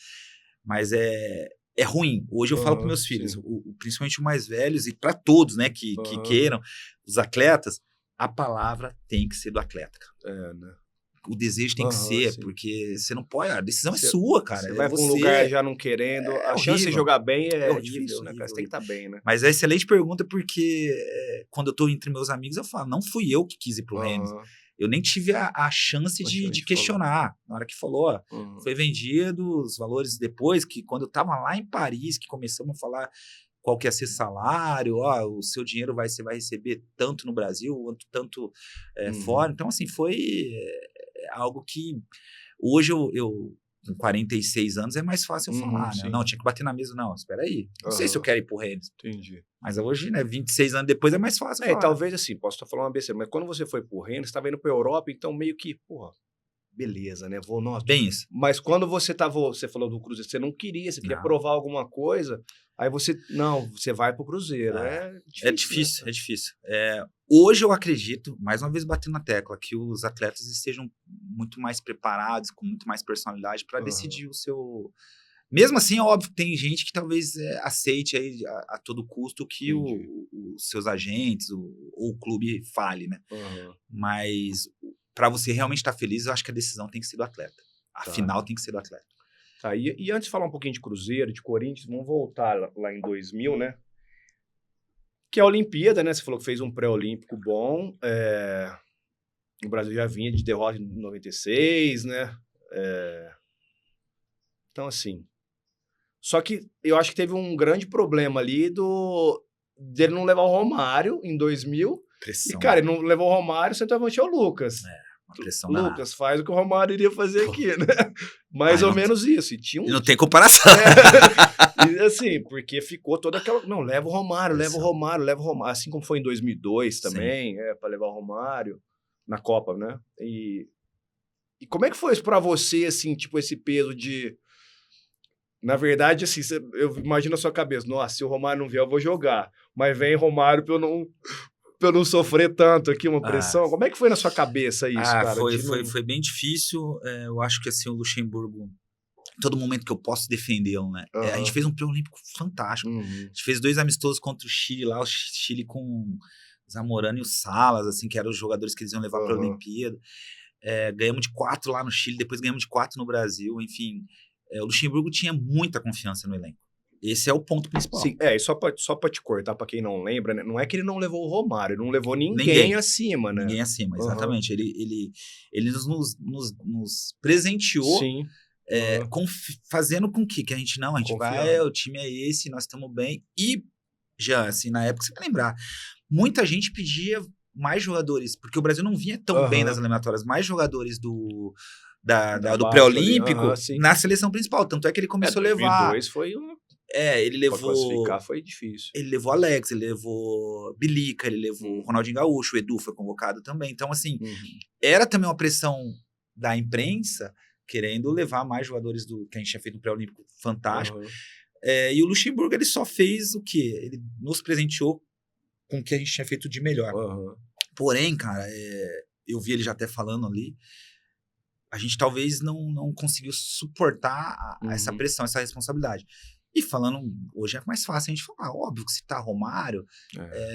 mas é ruim. Hoje eu falo para meus filhos, principalmente os mais velhos e para todos, né, que queiram, os atletas, a palavra tem que ser do atleta. Né? O desejo tem que ser, porque você não pode, a decisão é sua, cara. Você vai para um lugar já não querendo, a chance de jogar bem é difícil, né, cara? Você tem que estar bem, né? Mas é excelente pergunta, porque quando eu tô entre meus amigos, eu falo, não fui eu que quis ir pro Rennes. Eu nem tive a chance de questionar. Na hora que falou, foi vendido, os valores depois, que quando eu tava lá em Paris, que começamos a falar qual que ia ser salário, o seu dinheiro você vai receber tanto no Brasil, tanto fora. Então, assim, foi algo que hoje eu com 46 anos é mais fácil eu falar, né? Não, tinha que bater na mesa, não, espera aí. Não sei se eu quero ir pro Rennes. Entendi. Mas hoje, né, 26 anos depois é mais fácil falar. Talvez assim, posso estar falando uma besteira, mas quando você foi pro Rennes, você estava indo pra Europa, então meio que, porra, beleza, né? Bem isso. Mas quando você falou do Cruzeiro, você não queria, você queria provar alguma coisa, aí você vai pro Cruzeiro. É difícil. É difícil. Hoje eu acredito, mais uma vez batendo na tecla, que os atletas estejam muito mais preparados, com muito mais personalidade para decidir o seu... Mesmo assim, é óbvio que tem gente que talvez aceite aí a todo custo que os seus agentes ou o clube fale, né? Mas para você realmente estar feliz, eu acho que a decisão tem que ser do atleta. A final tem que ser do atleta. Tá, e antes de falar um pouquinho de Cruzeiro, de Corinthians, vamos voltar lá em 2000, né? Que é a Olimpíada, né? Você falou que fez um pré-olímpico bom. O Brasil já vinha de derrota em 96, né? Então, assim... Só que eu acho que teve um grande problema ali dele não levar o Romário em 2000. Pressão. E, cara, ele não levou o Romário, o centroavante é o Lucas. Uma pressão Lucas, faz o que o Romário iria fazer aqui, né? Mais ou menos isso. E tinha não tem comparação. E assim, porque ficou toda aquela... Não, leva o Romário, leva o Romário, leva o Romário. Assim como foi em 2002 também, para levar o Romário na Copa, né? E como é que foi isso pra você, assim, tipo, esse peso de... Na verdade, assim, eu imagino a sua cabeça, nossa, se o Romário não vier, eu vou jogar. Mas vem Romário pra eu não sofrer tanto aqui, uma pressão. Como é que foi na sua cabeça isso, cara? Foi bem difícil. Eu acho que, assim, o Luxemburgo, todo momento que eu posso defendê-lo, né? A gente fez um pré-olímpico fantástico. A gente fez 2 amistosos contra o Chile lá, o Chile com o Zamorano e o Salas, assim, que eram os jogadores que eles iam levar pra Olimpíada. Ganhamos de 4 lá no Chile, depois ganhamos de 4 no Brasil, enfim... O Luxemburgo tinha muita confiança no elenco. Esse é o ponto principal. Sim, e só pra te cortar, pra quem não lembra, né? Não é que ele não levou o Romário, ele não levou ninguém acima, né? Ninguém acima, exatamente. Ele nos presenteou fazendo com que a gente não, a gente vai, o time é esse, nós estamos bem. E já, assim, na época, você vai lembrar, muita gente pedia mais jogadores, porque o Brasil não vinha tão bem nas eliminatórias, mais jogadores do pré-olímpico na seleção principal. Tanto é que ele começou a levar... 2002 foi ele levou... Pra classificar foi difícil. Ele levou Alex, ele levou Bilica, ele levou Ronaldinho Gaúcho, o Edu foi convocado também. Então, assim, era também uma pressão da imprensa querendo levar mais jogadores que a gente tinha feito no pré-olímpico fantástico. E o Luxemburgo, ele só fez o quê? Ele nos presenteou com o que a gente tinha feito de melhor. Porém, cara, eu vi ele já até falando ali, a gente talvez não conseguiu suportar essa pressão, essa responsabilidade. E falando, hoje é mais fácil a gente falar, óbvio que se tá Romário,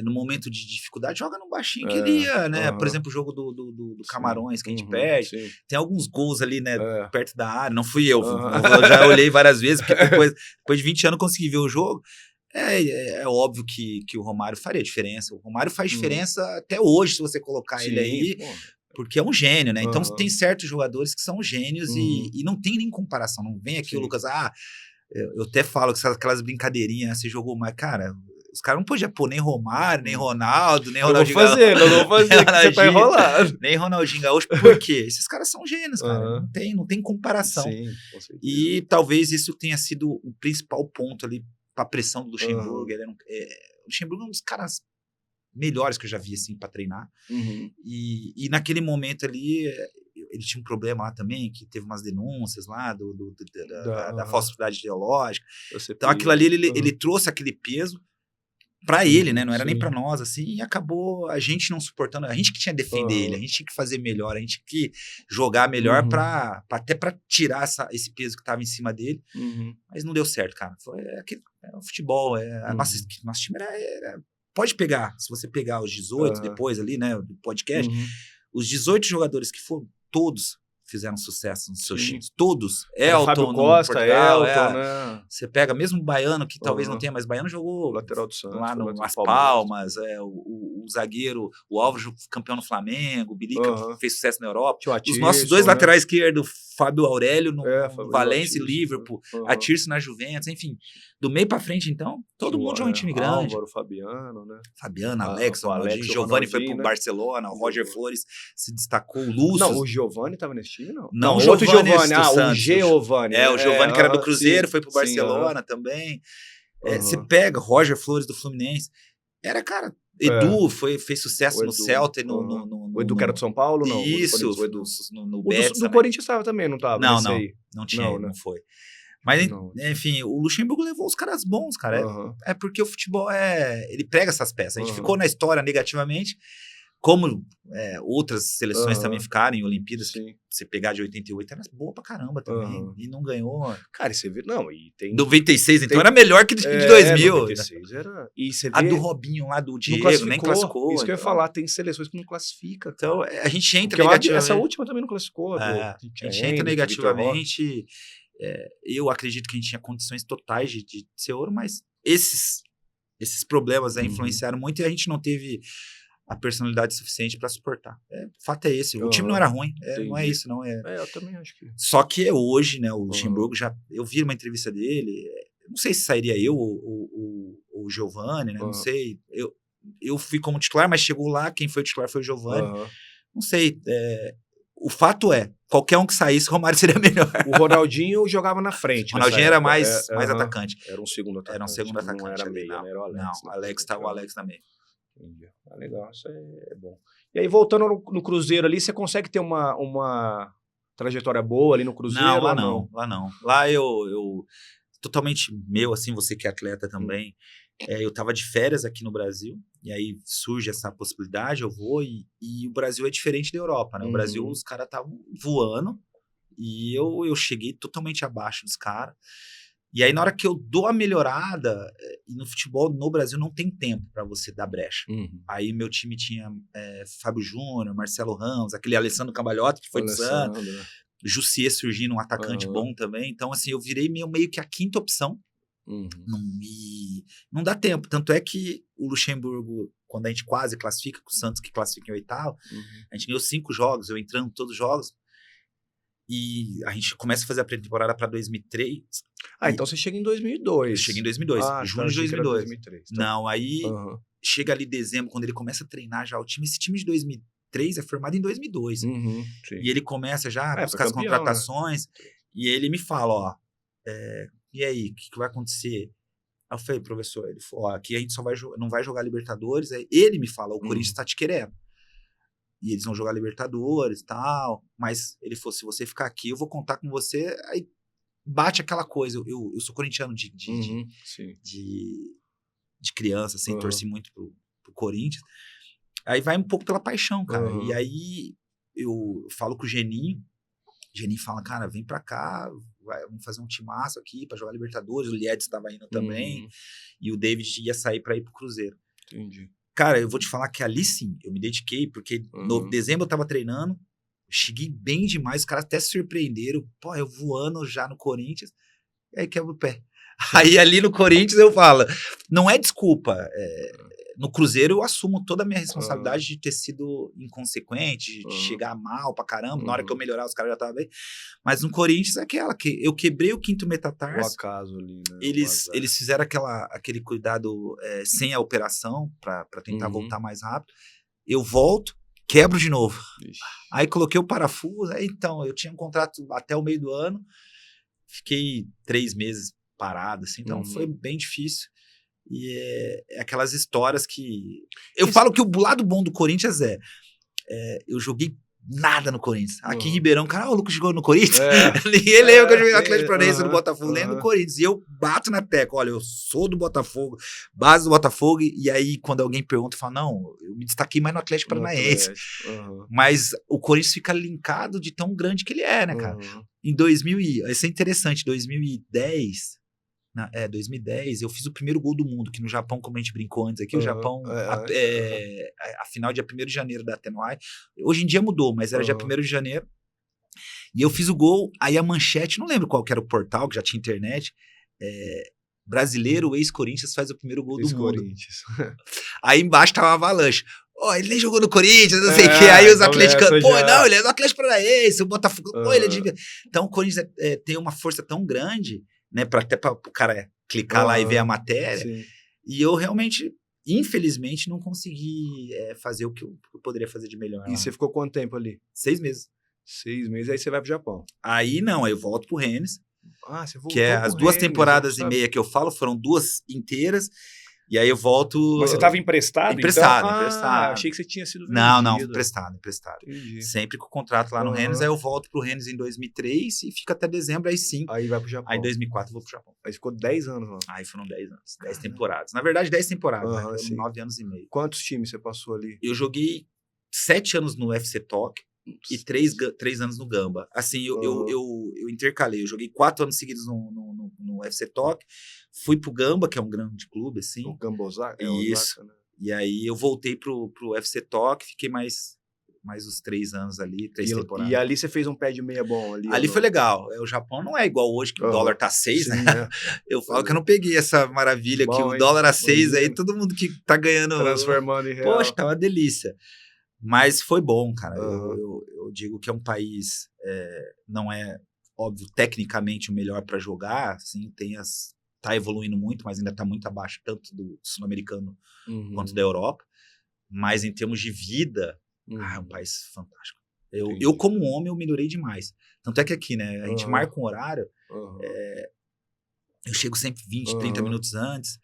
no momento de dificuldade, joga no baixinho que ele ia, né? Por exemplo, o jogo do Camarões, que a gente perde, tem alguns gols ali, né, perto da área, não fui eu, eu já olhei várias vezes, porque depois de 20 anos eu consegui ver o jogo. É óbvio que o Romário faria diferença, o Romário faz diferença até hoje, se você colocar ele aí, porque é um gênio, né? Então tem certos jogadores que são gênios e não tem nem comparação, não vem aqui o Lucas, eu até falo que aquelas brincadeirinhas, você jogou mais, cara, os caras não podiam pôr nem Romário, nem Ronaldo, nem Ronaldinho. Não vou fazer, que você tá enrolado. Nem Ronaldinho Gaúcho, por quê? Esses caras são gênios, cara, não tem comparação. Sim, com certeza. E talvez isso tenha sido o principal ponto ali pra pressão do Luxemburgo. O Luxemburgo é um dos caras melhores que eu já vi, assim, pra treinar. E naquele momento ali, ele tinha um problema lá também, que teve umas denúncias lá da falsidade ideológica. Então aquilo ali, ele trouxe aquele peso pra ele, né? Não era nem pra nós, assim, e acabou a gente não suportando, a gente que tinha que defender ele, a gente tinha que fazer melhor, a gente tinha que jogar melhor até pra tirar esse peso que tava em cima dele, mas não deu certo, cara. Foi o futebol, nosso time era pode pegar, se você pegar os 18 depois ali, né, do podcast, os 18 jogadores que foram, todos fizeram sucesso nos seus times. Todos. Elton, Fábio Costa, Portugal, Elton, né? Você pega mesmo o Baiano, que talvez não tenha, mas Baiano jogou lateral do Santos, lá no Las Palmas, o zagueiro, o Álvaro, campeão no Flamengo, o Bilica fez sucesso na Europa. Os nossos dois laterais esquerdos, Fábio Aurélio no Valência e Liverpool, a Tirso na Juventus, enfim. Do meio pra frente, então, todo mundo jogou em time grande. Álvaro, Fabiano, né? Fabiano, Alex, o Giovani foi pro Barcelona, o Roger Flores se destacou, o Lúcio. Não, o Giovani tava nesse time, não? Não, o outro Giovani. O Giovani. O Giovani que era do Cruzeiro, foi pro Barcelona também. Você pega Roger Flores do Fluminense. Era, cara, Edu fez sucesso no Celta. O Edu que era do São Paulo, não? Isso, no Betis. Do Corinthians estava também, não tava? Não tinha, não foi. Mas, enfim, o Luxemburgo levou os caras bons, cara. É porque o futebol ele prega essas peças. A gente ficou na história negativamente, como outras seleções também ficaram em Olimpíadas. Você pegar de 88, era boa pra caramba também. E não ganhou. Cara, e você vê. Não, e tem. 96, então era melhor que de 2000. 96 era. E você vê, a do Robinho lá, do Diego, nem classificou. Isso que eu ia falar, tem seleções que não classificam. Então, a gente entra negativamente. Essa última também não classificou. A gente entra negativamente. Eu acredito que a gente tinha condições totais de ser ouro, mas esses problemas influenciaram muito e a gente não teve a personalidade suficiente para suportar. O fato é esse. O time não era ruim. Não é isso, não é. Eu também acho que. Só que hoje, né, o Luxemburgo eu vi uma entrevista dele, não sei se sairia eu ou o Giovani, né, não sei. Eu fui como titular, mas chegou lá, quem foi o titular foi o Giovani. Não sei. O fato é, qualquer um que saísse, o Romário seria melhor. O Ronaldinho jogava na frente. O Ronaldinho era mais atacante. Era um segundo atacante. Era um segundo atacante. Não era meio, né? Era o Alex. Não, o Alex na meio. Entendi. Legal, isso é bom. E aí, voltando no Cruzeiro ali, você consegue ter uma trajetória boa ali no Cruzeiro? Não, lá não. Lá eu totalmente meu, assim, você que é atleta também. Eu tava de férias aqui no Brasil, e aí surge essa possibilidade, eu vou, e o Brasil é diferente da Europa, né? O Brasil, os caras estavam voando, e eu cheguei totalmente abaixo dos caras. E aí, na hora que eu dou a melhorada, e no futebol no Brasil não tem tempo para você dar brecha. Aí meu time tinha Fábio Júnior, Marcelo Ramos, aquele Alessandro Cambalhota, que foi do Santos, Jussier surgindo, um atacante bom também. Então, assim, eu virei meio que a quinta opção. Não dá tempo. Tanto é que o Luxemburgo, quando a gente quase classifica, com o Santos que classifica em oitavo, a gente ganhou 5 jogos, eu entrando em todos os jogos. E a gente começa a fazer a pré-temporada para 2003. Então você chega em 2002. Eu cheguei em 2002, junho de 2002. 2003, tá. Não, aí chega ali dezembro, quando ele começa a treinar já o time. Esse time de 2003 é formado em 2002. E ele começa já a buscar as contratações. Né? E ele me fala, e aí, o que vai acontecer? Aí eu falei, professor, ele falou, aqui a gente não vai jogar Libertadores. Aí ele me fala, o Corinthians tá te querendo. E eles vão jogar Libertadores e tal. Mas ele falou, se você ficar aqui, eu vou contar com você. Aí bate aquela coisa. Eu sou corintiano de criança, assim, torci muito pro Corinthians. Aí vai um pouco pela paixão, cara. E aí eu falo com o Geninho. Geninho fala, cara, vem pra cá, vamos fazer um timaço aqui pra jogar Libertadores. O Liedson tava indo também. E o David ia sair pra ir pro Cruzeiro. Entendi. Cara, eu vou te falar que ali sim, eu me dediquei, porque no dezembro eu tava treinando, cheguei bem demais, os caras até se surpreenderam. Pô, eu voando já no Corinthians, e aí quebra o pé. Aí ali no Corinthians eu falo, não é desculpa, no Cruzeiro eu assumo toda a minha responsabilidade de ter sido inconsequente, de chegar mal pra caramba, na hora que eu melhorar os caras já estavam bem, mas no Corinthians é aquela, que eu quebrei o quinto metatarso, o acaso ali, né? eles fizeram aquele cuidado sem a operação pra tentar voltar mais rápido, eu volto, quebro de novo, aí coloquei o parafuso, aí então, eu tinha um contrato até o meio do ano, fiquei 3 meses parado, assim, então foi bem difícil. E é aquelas histórias que... Eu falo que o lado bom do Corinthians eu joguei nada no Corinthians. Aqui em Ribeirão, cara, o Lucas jogou no Corinthians. Ninguém lembra que eu joguei no Atlético Paranaense, no Botafogo, nem no Corinthians. E eu bato na tecla, olha, eu sou do Botafogo, base do Botafogo, e aí quando alguém pergunta, eu falo, não, eu me destaquei mais no Atlético Paranaense. Mas o Corinthians fica linkado de tão grande que ele é, né, cara? Em 2000, isso é interessante, 2010, eu fiz o primeiro gol do mundo, que no Japão, como a gente brincou antes aqui, o Japão, a final dia 1º de janeiro da Atenuai, hoje em dia mudou, mas era dia 1º de janeiro, e eu fiz o gol, aí a manchete, não lembro qual que era o portal, que já tinha internet, brasileiro, ex-Corinthians, faz o primeiro gol do mundo. Aí embaixo tava uma avalanche. Ele nem jogou no Corinthians, não sei o que. Aí os atleticanos, não, ele é do Atlético Paranaense, o Botafogo, ele é de... Então o Corinthians tem uma força tão grande, né, até para o cara clicar lá e ver a matéria. Sim. E eu realmente, infelizmente, não consegui fazer o que eu poderia fazer de melhor. E você ficou quanto tempo ali? 6 meses. 6 meses, aí você vai pro Japão. Aí não, aí eu volto pro Rennes. Você voltou que é as 2 temporadas e meia que eu falo, foram 2 inteiras. E aí eu volto... Mas você estava emprestado? Emprestado, então? Emprestado. Achei que você tinha sido vendido. Não, emprestado. Entendi. Sempre com o contrato lá no Rennes, aí eu volto pro Rennes em 2003 e fica até dezembro, aí sim. Aí vai pro Japão. Aí em 2004 eu vou pro Japão. Aí ficou 10 anos lá. Aí foram 10 anos, 10 temporadas. Na verdade, 10 temporadas, né? Foram 9 anos e meio. Quantos times você passou ali? Eu joguei 7 anos no FC Tóquio e 3 anos no Gamba. Assim, eu intercalei. Eu joguei 4 anos seguidos no FC Tóquio, fui pro Gamba, que é um grande clube, assim. O Gamba Osaka? Isso. Osaka, né? E aí eu voltei pro FC Tóquio, fiquei mais uns 3 anos ali, 3 temporadas. E ali você fez um pé de meia bom ali? Ali foi legal. O Japão não é igual hoje, que o dólar tá 6, né? Eu falo que eu não peguei essa maravilha, que o dólar a 6, aí todo mundo que tá ganhando... Transformando em real. Poxa, tá uma delícia. Mas foi bom, cara. Eu digo que é um país, não é, óbvio, tecnicamente o melhor para jogar, assim, tá evoluindo muito, mas ainda tá muito abaixo, tanto do sul-americano quanto da Europa. Mas em termos de vida, é um país fantástico. Eu, como homem, eu melhorei demais. Tanto é que aqui, né, a gente marca um horário, eu chego sempre 20, 30 minutos antes,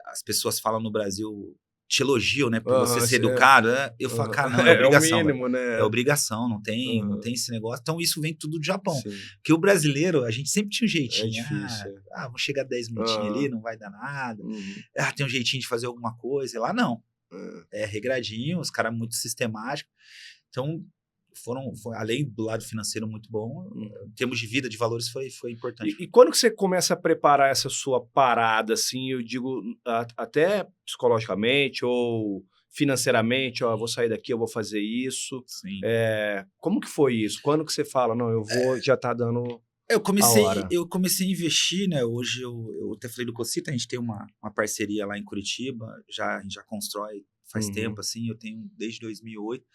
as pessoas falam no Brasil... te elogiam, né, por você ser educado, né? Eu falo, cara, não, é obrigação. É o mínimo, né? É obrigação, não tem esse negócio. Então, isso vem tudo do Japão. Sim. Porque o brasileiro, a gente sempre tinha um jeitinho. É difícil. Vamos chegar 10 minutinhos ali, não vai dar nada. Tem um jeitinho de fazer alguma coisa. E lá, não. É regradinho, os caras muito sistemáticos. Então, além do lado financeiro muito bom, em termos de vida, de valores, foi importante. E quando que você começa a preparar essa sua parada, assim, eu digo, até psicologicamente ou financeiramente, vou sair daqui, eu vou fazer isso. Sim. Como que foi isso? Quando que você fala, não, eu vou, já tá dando... Eu comecei a investir, né? Hoje eu até falei do Cocita, a gente tem uma parceria lá em Curitiba, a gente já constrói faz tempo, assim, eu tenho desde 2008.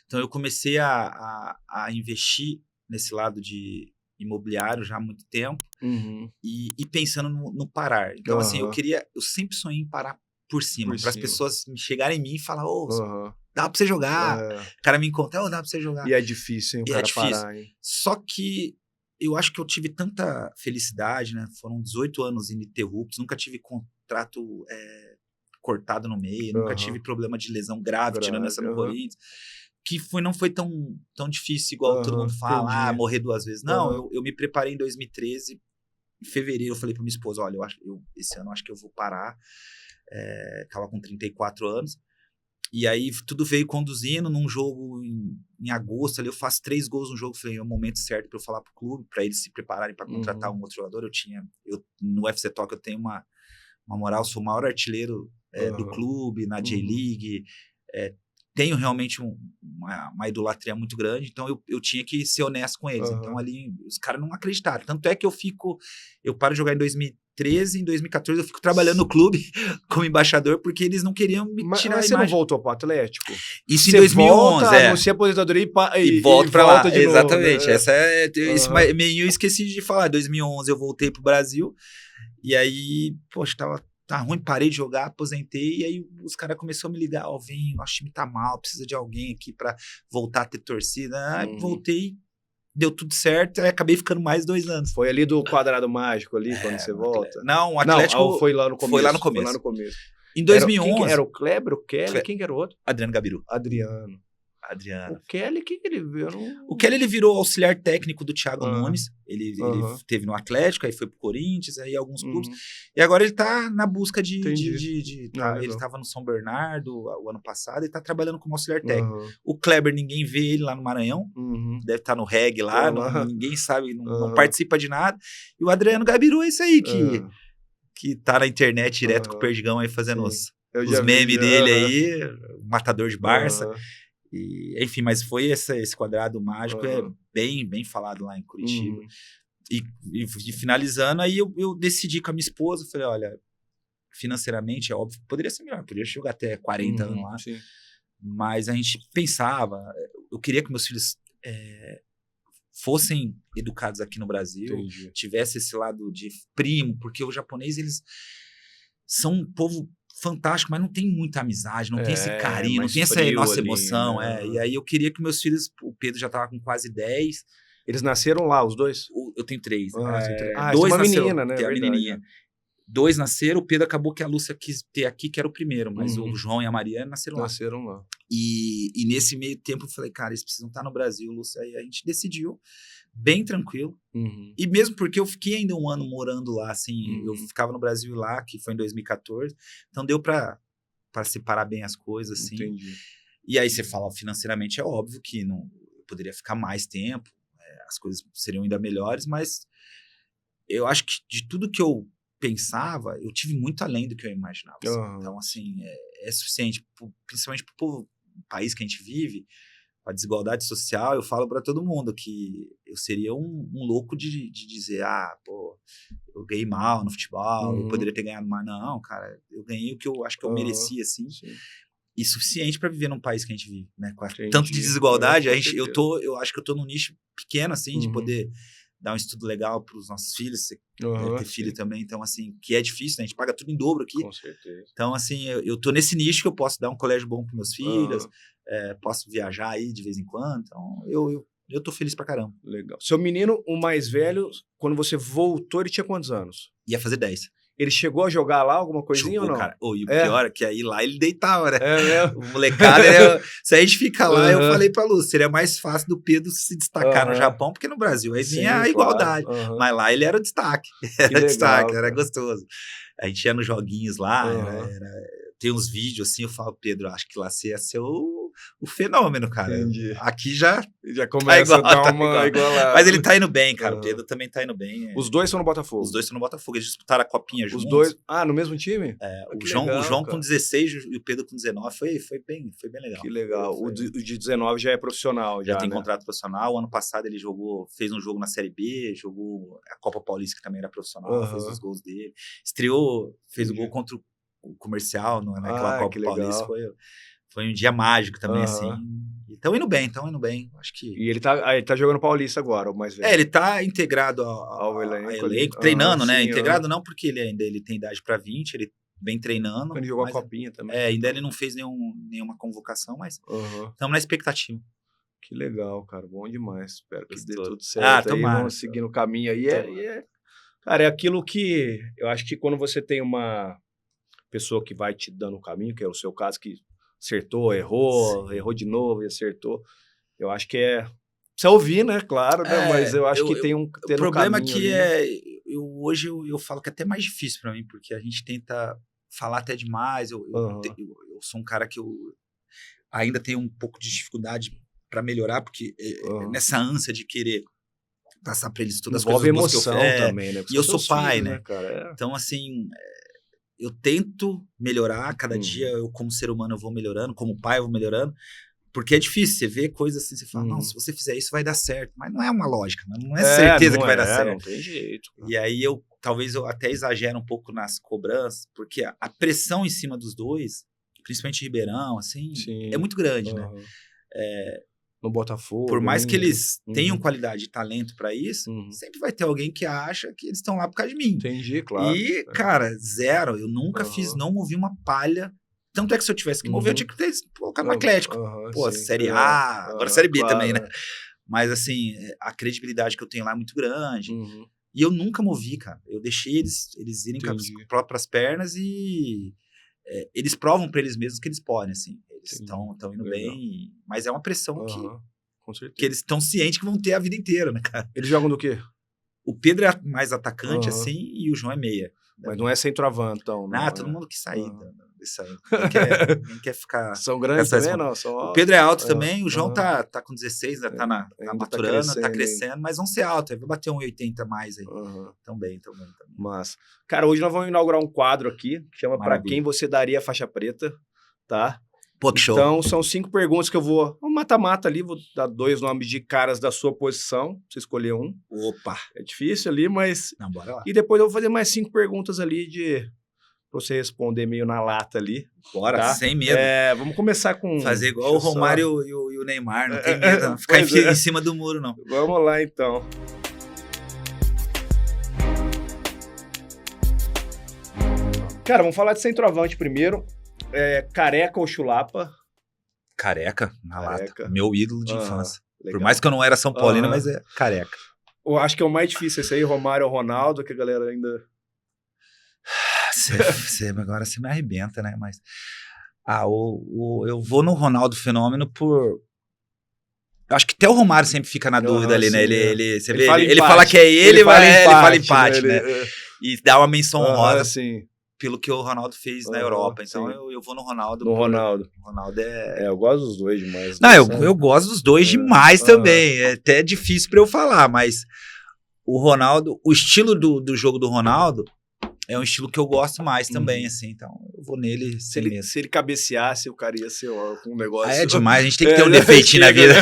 Então eu comecei a investir nesse lado de imobiliário já há muito tempo e pensando no parar. Então, assim, eu sempre sonhei em parar por cima, para as pessoas chegarem em mim e falar, dá pra você jogar. O cara me encontra, dá pra você jogar. E é difícil, hein, o cara parar, hein? Só que eu acho que eu tive tanta felicidade, né? Foram 18 anos ininterruptos, nunca tive contrato cortado no meio, nunca tive problema de lesão grave, tirando essa no Corinthians, que não foi tão difícil igual todo mundo fala, morrer 2 vezes. Não, eu me preparei em 2013, em fevereiro eu falei pra minha esposa, olha, esse ano eu acho que eu vou parar, tava com 34 anos, E aí tudo veio conduzindo num jogo em agosto, ali eu faço 3 gols no jogo, falei, é o momento certo para eu falar pro clube, para eles se prepararem para contratar um outro jogador. No UFC Talk eu tenho uma moral, sou o maior artilheiro do clube, na J-League, tenho realmente uma idolatria muito grande, então eu tinha que ser honesto com eles. Então ali os caras não acreditaram. Tanto é que eu paro de jogar em 2013, em 2014 eu fico trabalhando no clube como embaixador, porque eles não queriam me tirar a Mas você imagem. não voltou pro Atlético? Isso em 2011, anuncia a aposentadoria e volta pra lá. de Exatamente. Novo, Esse meio eu esqueci de falar. Em 2011 eu voltei pro Brasil, e aí, poxa, tá ruim, parei de jogar, aposentei, e aí os caras começaram a me ligar, Vinho, nosso time tá mal, precisa de alguém aqui pra voltar a ter torcida. Voltei, deu tudo certo, aí acabei ficando mais 2 anos. Foi ali do Quadrado Mágico ali, quando você volta? Não, o Atlético... Não, foi lá no começo. Foi lá no começo. Em 2011... Era o Kleber, o Kelly, quem que era o outro? Adriano Gabiru. Adriano. Adriano. O Kelly, quem que ele viu? O Kelly, ele virou auxiliar técnico do Thiago Nunes. Ele teve no Atlético, aí foi pro Corinthians, aí alguns clubes. E agora ele tá na busca ele tava no São Bernardo o ano passado e tá trabalhando como auxiliar técnico. O Kleber, ninguém vê ele lá no Maranhão. Deve estar no reggae lá, ninguém sabe, não participa de nada. E o Adriano Gabiru é isso aí, que tá na internet direto com o Perdigão aí fazendo os memes dele aí, o matador de Barça. E, enfim, mas foi esse quadrado mágico, é bem falado lá em Curitiba. E finalizando, aí eu decidi com a minha esposa, falei, olha, financeiramente, é óbvio, poderia ser melhor, poderia jogar até 40 anos lá, mas a gente pensava, eu queria que meus filhos fossem educados aqui no Brasil, tivesse esse lado de primo, porque o japonês, eles são um povo fantástico, mas não tem muita amizade, não tem esse carinho, não tem essa nossa emoção. E aí eu queria que meus filhos, o Pedro já estava com quase 10. Eles nasceram lá, os dois? Eu tenho 3. 2 uma menina, né? Tem a menininha. 2 nasceram, o Pedro acabou que a Lúcia quis ter aqui, que era o primeiro, mas o João e a Maria nasceram lá. E nesse meio tempo eu falei, cara, eles precisam estar no Brasil, Lúcia. Aí a gente decidiu, bem tranquilo. E mesmo porque eu fiquei ainda um ano morando lá, assim, eu ficava no Brasil lá, que foi em 2014, então deu para separar bem as coisas, assim. E aí você fala, financeiramente é óbvio que não, eu poderia ficar mais tempo, as coisas seriam ainda melhores, mas eu acho que de tudo que eu pensava, eu tive muito além do que eu imaginava. Assim. Então, assim, é suficiente, principalmente para o país que a gente vive, a desigualdade social, eu falo para todo mundo que eu seria um louco de dizer, eu ganhei mal no futebol, eu poderia ter ganhado mais. Não, cara, eu ganhei o que eu acho que eu merecia, assim. E suficiente para viver num país que a gente vive, né? Com tanto de desigualdade, eu acho que eu tô num nicho pequeno, assim, de poder dar um estudo legal para os nossos filhos, você deve ter filho também, então, assim, que é difícil, né? A gente paga tudo em dobro aqui. Com certeza. Então, assim, eu tô nesse nicho que eu posso dar um colégio bom para meus filhos, posso viajar aí de vez em quando, então eu tô feliz pra caramba. Legal. Seu menino, o mais velho, quando você voltou, ele tinha quantos anos? Ia fazer 10. Ele chegou a jogar lá alguma coisinha ou não? Cara. E o pior é que aí lá ele deitava, né? Mesmo? O molecada, se a gente fica lá, eu falei pra Lu, seria mais fácil do Pedro se destacar no Japão, porque no Brasil aí vinha a igualdade. Mas lá ele era o destaque. Era gostoso. A gente ia nos joguinhos lá, tem uns vídeos assim, eu falo, Pedro, acho que lá você ia ser o fenômeno, cara. Entendi. Aqui já começa a dar uma igualada. Mas ele tá indo bem, cara. O Pedro também tá indo bem. Os dois são no Botafogo? Os dois estão no Botafogo. Eles disputaram a copinha juntos. Os dois? No mesmo time? O João com 16 e o Pedro com 19. Foi bem legal. Que legal. O de 19 já é profissional. Já tem contrato profissional. O ano passado ele fez um jogo na Série B, jogou a Copa Paulista, que também era profissional, fez os gols dele. Estreou, fez o gol contra o Comercial, naquela Copa Paulista. Foi um dia mágico também, assim. Estão indo bem. Acho que... E ele tá jogando Paulista agora, o mais velho. Ele tá integrado ao elenco, treinando, né? Integrado não porque ele tem idade para 20, ele vem treinando. Ele jogou a copinha também. Ainda ele não fez nenhuma convocação, mas estamos na expectativa. Que legal, cara. Bom demais. Espero que dê tudo certo. Tomara. Vamos seguir no caminho aí. Cara, é aquilo que... Eu acho que quando você tem uma pessoa que vai te dando o caminho, que é o seu caso, que acertou, errou de novo e acertou. Eu acho que precisa ouvir, né? Claro, né? Mas eu acho que tem um o problema que hoje eu falo que é até mais difícil para mim, porque a gente tenta falar até demais. Eu sou um cara que eu ainda tenho um pouco de dificuldade para melhorar, porque nessa ânsia de querer passar para eles todas as coisas boas que eu emoção também, né? E eu sou pai, filhos, né? Cara? Então, assim, eu tento melhorar, cada dia eu como ser humano eu vou melhorando, como pai eu vou melhorando, porque é difícil, você vê coisas assim, você fala, não, se você fizer isso vai dar certo, mas não é uma lógica, não é certeza que vai dar certo. Não tem jeito. Cara. E aí talvez eu até exagero um pouco nas cobranças, porque a pressão em cima dos dois, principalmente Ribeirão, assim, é muito grande, né? No Botafogo. Por mais que eles tenham qualidade e talento para isso, sempre vai ter alguém que acha que eles estão lá por causa de mim. Entendi, claro. E, cara, zero. Eu nunca não movi uma palha. Tanto é que se eu tivesse que mover, eu tinha que ter colocado no Atlético. Pô, sim, Série A, agora Série B também, né? É. Mas, assim, a credibilidade que eu tenho lá é muito grande. E eu nunca movi, cara. Eu deixei eles irem com as próprias pernas e eles provam para eles mesmos que eles podem, assim. Eles estão indo bem, mas é uma pressão que eles estão cientes que vão ter a vida inteira, né, cara? Eles jogam do quê? O Pedro é mais atacante, assim, e o João é meia. Mas não é centroavante, então. Não, todo mundo que sair disso aí. Ninguém quer ficar... São grandes também, não? O Pedro é alto também, o João tá com 16, tá maturando, tá crescendo, mas vão ser alto, aí vai bater 1,80 a mais aí. Também. Mas, cara, hoje nós vamos inaugurar um quadro aqui, que chama Pra Quem Você Daria Faixa Preta, tá? Pô, que show. Então, são 5 perguntas que eu vou... Um mata-mata ali, vou dar 2 nomes de caras da sua posição, pra você escolher um. Opa! É difícil ali, mas... Não, bora lá. E depois eu vou fazer mais 5 perguntas ali pra você responder meio na lata ali. Bora, tá? sem medo. Vamos começar com... Fazer igual o Romário e o Neymar, não tem medo, não ficar em cima do muro, não. Vamos lá, então. Cara, vamos falar de centroavante primeiro. Careca ou Chulapa? Careca, na lata. Meu ídolo de infância. Legal. Por mais que eu não era São Paulino, mas é Careca. Eu acho que é o mais difícil esse aí, Romário ou Ronaldo, que a galera ainda... Agora você me arrebenta, né? Mas eu vou no Ronaldo Fenômeno por... Eu acho que até o Romário sempre fica na dúvida ali, né? Ele fala que é ele fala empate, né? E dá uma menção honrosa. Sim. Pelo que o Ronaldo fez na Europa. Então eu vou no Ronaldo. No Ronaldo. O Ronaldo eu gosto dos dois demais. Não, eu gosto dos dois demais também. É até difícil pra eu falar, mas o Ronaldo, o estilo do jogo do Ronaldo é um estilo que eu gosto mais também, assim. Então eu vou nele se ele cabeceasse, o cara ia ser um negócio... É demais, a gente tem que ter um defeitinho na vida.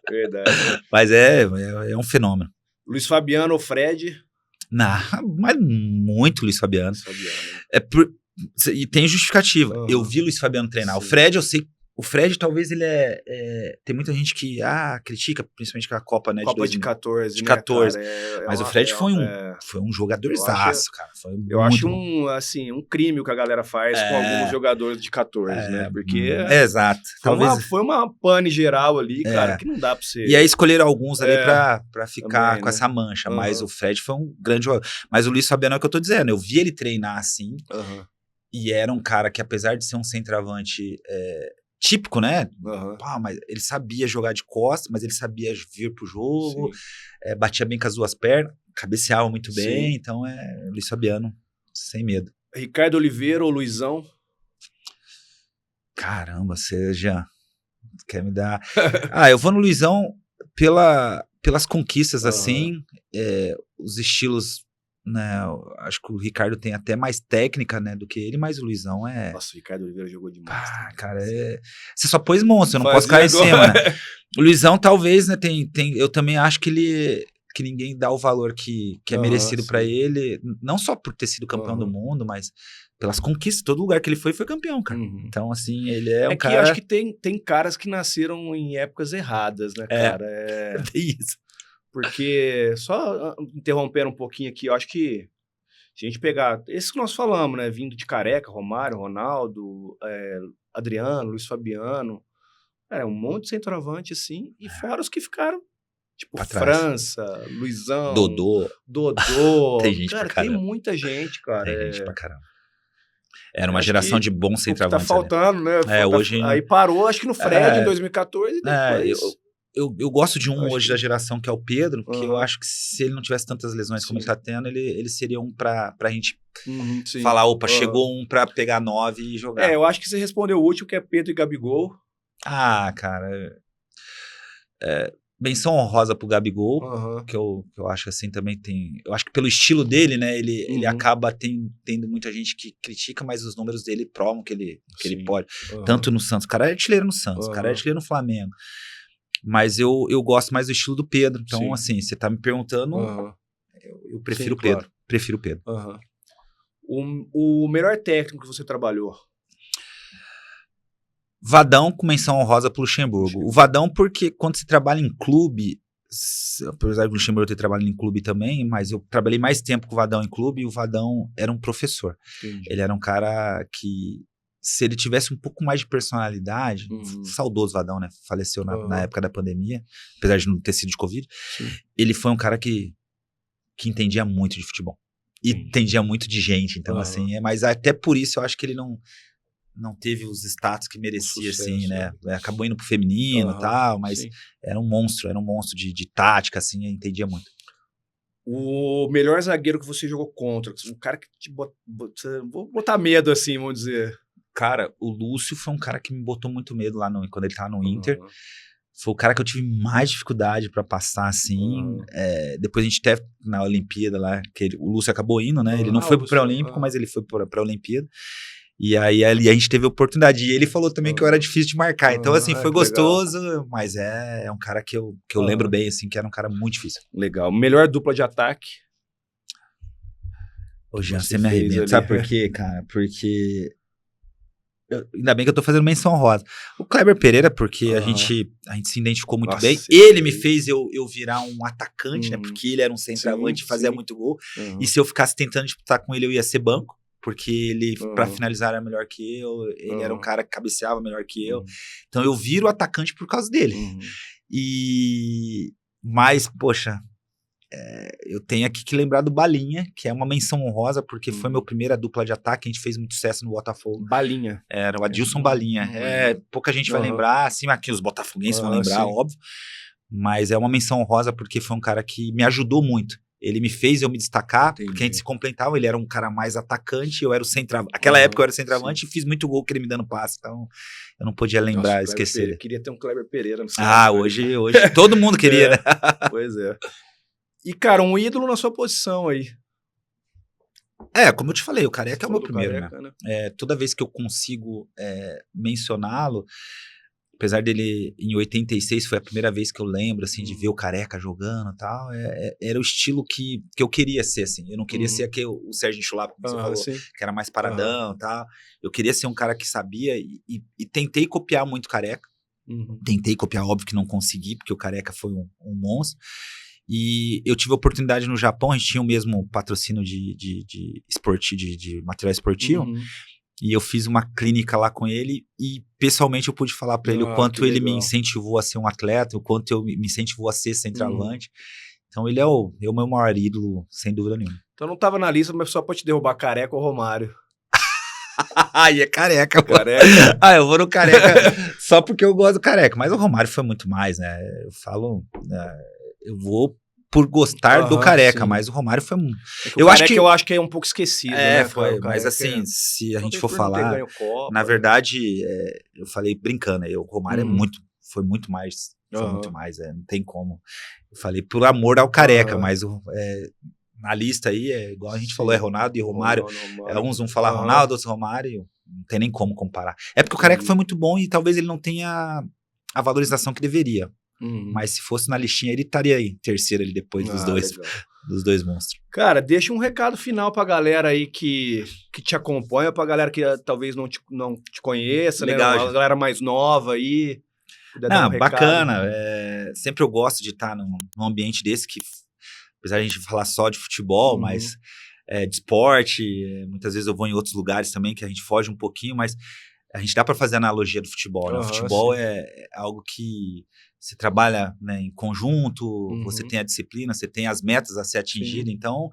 Verdade. Mas é um fenômeno. Luiz Fabiano ou Fred? Não, mas muito Luiz Fabiano. E tem justificativa. Eu vi Luiz Fabiano treinar. Sim. O Fred, eu sei. O Fred, talvez ele tem muita gente que critica, principalmente com a Copa, né? Copa de 14. De 14. Mas o Fred foi um jogadorzaço, cara. Eu acho um crime o que a galera faz com alguns jogadores de 14, né? Porque. Exato. Foi uma pane geral ali, cara, que não dá pra você. E aí escolheram alguns ali pra ficar também, com essa mancha. Mas o Fred foi um grande jogador. Mas o Luiz Fabiano é o que eu tô dizendo. Eu vi ele treinar assim. E era um cara que, apesar de ser um centroavante típico, né? Mas ele sabia jogar de costas, mas ele sabia vir pro jogo, batia bem com as duas pernas, cabeceava muito bem, então Luiz Fabiano, sem medo. Ricardo Oliveira ou Luizão? Caramba, você já quer me dar... eu vou no Luizão pelas conquistas, assim, os estilos... Né, acho que o Ricardo tem até mais técnica, né, do que ele, mas o Luizão Nossa, o Ricardo Oliveira jogou demais. Cara, você só pôs monstro, eu não posso cair em cima, né? O Luizão talvez, né, eu também acho que ninguém dá o valor que é merecido pra ele, não só por ter sido campeão do mundo, mas pelas conquistas, todo lugar que ele foi campeão, cara. Então, assim, ele é um cara... que eu acho que tem caras que nasceram em épocas erradas, né, cara? É isso. Porque, só interrompendo um pouquinho aqui, eu acho que se a gente pegar esses que nós falamos, né, vindo de Careca, Romário, Ronaldo, Adriano, Luiz Fabiano, um monte de centroavante, assim, e fora os que ficaram, tipo França, Luizão, Dodô. Tem gente cara, pra caramba. Tem muita gente, cara. Tem gente pra caramba. Era uma geração de bons centroavantes. Tá faltando, né? Hoje... Aí parou, acho que no Fred, em 2014, e depois... eu gosto de hoje da geração que é o Pedro, que eu acho que se ele não tivesse tantas lesões como ele tá tendo, ele seria um pra gente falar, opa, chegou um pra pegar 9 e jogar. Eu acho que você respondeu o último, que é Pedro e Gabigol. Ah, cara, menção honrosa pro Gabigol, que eu acho assim também tem... Eu acho que pelo estilo dele, né, ele acaba tendo muita gente que critica, mas os números dele provam que ele pode. Tanto no Santos, o cara é artilheiro no Santos, o cara é artilheiro no Flamengo. Mas eu gosto mais do estilo do Pedro. Então, assim, você tá me perguntando, eu prefiro o Pedro. Claro. Prefiro o Pedro. O melhor técnico que você trabalhou? Vadão com menção honrosa pro Luxemburgo. O Vadão, porque quando você trabalha em clube, apesar do Luxemburgo ter trabalhado em clube também, mas eu trabalhei mais tempo com o Vadão em clube, e o Vadão era um professor. Entendi. Ele era um cara que, se ele tivesse um pouco mais de personalidade, saudoso Vadão, né? Faleceu na época da pandemia, apesar de não ter sido de Covid. Sim. Ele foi um cara que entendia muito de futebol. E entendia muito de gente. Então, assim, mas até por isso eu acho que ele não teve os status que merecia, sucesso, assim, né? Acabou indo pro feminino e tal, mas era um monstro de tática, assim, entendia muito. O melhor zagueiro que você jogou contra, um cara que te vou botar medo, assim, vamos dizer. Cara, o Lúcio foi um cara que me botou muito medo lá quando ele tava no Inter. Foi o cara que eu tive mais dificuldade pra passar, assim. Depois a gente teve na Olimpíada lá, que o Lúcio acabou indo, né? Ele não foi pro pré-olímpico, mas ele foi pra Olimpíada. E aí a gente teve a oportunidade. E ele falou também que eu era difícil de marcar. Então, assim, foi gostoso, legal. Mas é um cara que eu lembro bem, assim, que era um cara muito difícil. Legal. Melhor dupla de ataque? Ô, Jean, você me arrebenta. Sabe por quê, cara? Porque... ainda bem que eu tô fazendo menção honrosa. O Kleber Pereira, porque a gente se identificou muito bem. Ele me fez eu virar um atacante, né? Porque ele era um centroavante e fazia muito gol. E se eu ficasse tentando disputar com ele, eu ia ser banco. Porque ele, pra finalizar, era melhor que eu. Ele era um cara que cabeceava melhor que eu. Então, eu viro atacante por causa dele. Mas, poxa, eu tenho aqui que lembrar do Balinha, que é uma menção honrosa, porque foi meu primeira dupla de ataque. A gente fez muito sucesso no Botafogo. Balinha. Era o Adilson Balinha. Pouca gente vai lembrar, assim, aqui os botafoguenses vão lembrar, óbvio. Mas é uma menção honrosa porque foi um cara que me ajudou muito. Ele me fez eu me destacar, porque a gente se complementava. Ele era um cara mais atacante, eu era o centroavante. Naquela época eu era o centroavante e fiz muito gol que ele me dando passe. Então eu não podia lembrar, esquecer. Eu queria ter um Kleber Pereira. Hoje todo mundo queria, né? Pois é. E, cara, um ídolo na sua posição aí. Como eu te falei, o Careca é o meu primeiro, Careca, né? Toda vez que eu consigo mencioná-lo, apesar dele, em 86, foi a primeira vez que eu lembro, assim, de ver o Careca jogando e tal, era o estilo que eu queria ser, assim. Eu não queria ser o Sérgio Chulapa, como você falou, que era mais paradão e tal. Eu queria ser um cara que sabia e tentei copiar muito o Careca. Tentei copiar, óbvio que não consegui, porque o Careca foi um monstro. E eu tive a oportunidade no Japão, a gente tinha o mesmo patrocínio de material esportivo. E eu fiz uma clínica lá com ele e, pessoalmente, eu pude falar pra ele o quanto ele me incentivou a ser um atleta, o quanto eu me incentivou a ser centroavante. Então, ele é o meu maior ídolo, sem dúvida nenhuma. Então, não tava na lista, mas só pra te derrubar Careca ou Romário. Aí é Careca. Eu vou no Careca só porque eu gosto do Careca. Mas o Romário foi muito mais, né? Eu falo... eu vou por gostar do Careca, mas o Romário foi... eu acho que é um pouco esquecido, né? Foi, mas assim, se a gente for falar... Na verdade, eu falei brincando, o Romário foi muito mais, não tem como. Eu falei por amor ao Careca, mas na lista aí, igual a gente falou, é Ronaldo e Romário. Uns vão falar Ronaldo, outros Romário, não tem nem como comparar. É porque o Careca foi muito bom e talvez ele não tenha a valorização que deveria. Mas se fosse na listinha, ele estaria aí, terceiro ali depois dos dois monstros. Cara, deixa um recado final pra galera aí que te acompanha, pra galera que talvez não te conheça, legal, né? A galera mais nova aí. Bacana. Sempre eu gosto de estar num ambiente desse que, apesar de a gente falar só de futebol, mas de esporte, muitas vezes eu vou em outros lugares também que a gente foge um pouquinho, mas a gente dá pra fazer analogia do futebol, né? O futebol é algo que você trabalha, né, em conjunto, você tem a disciplina, você tem as metas a ser atingidas. Então,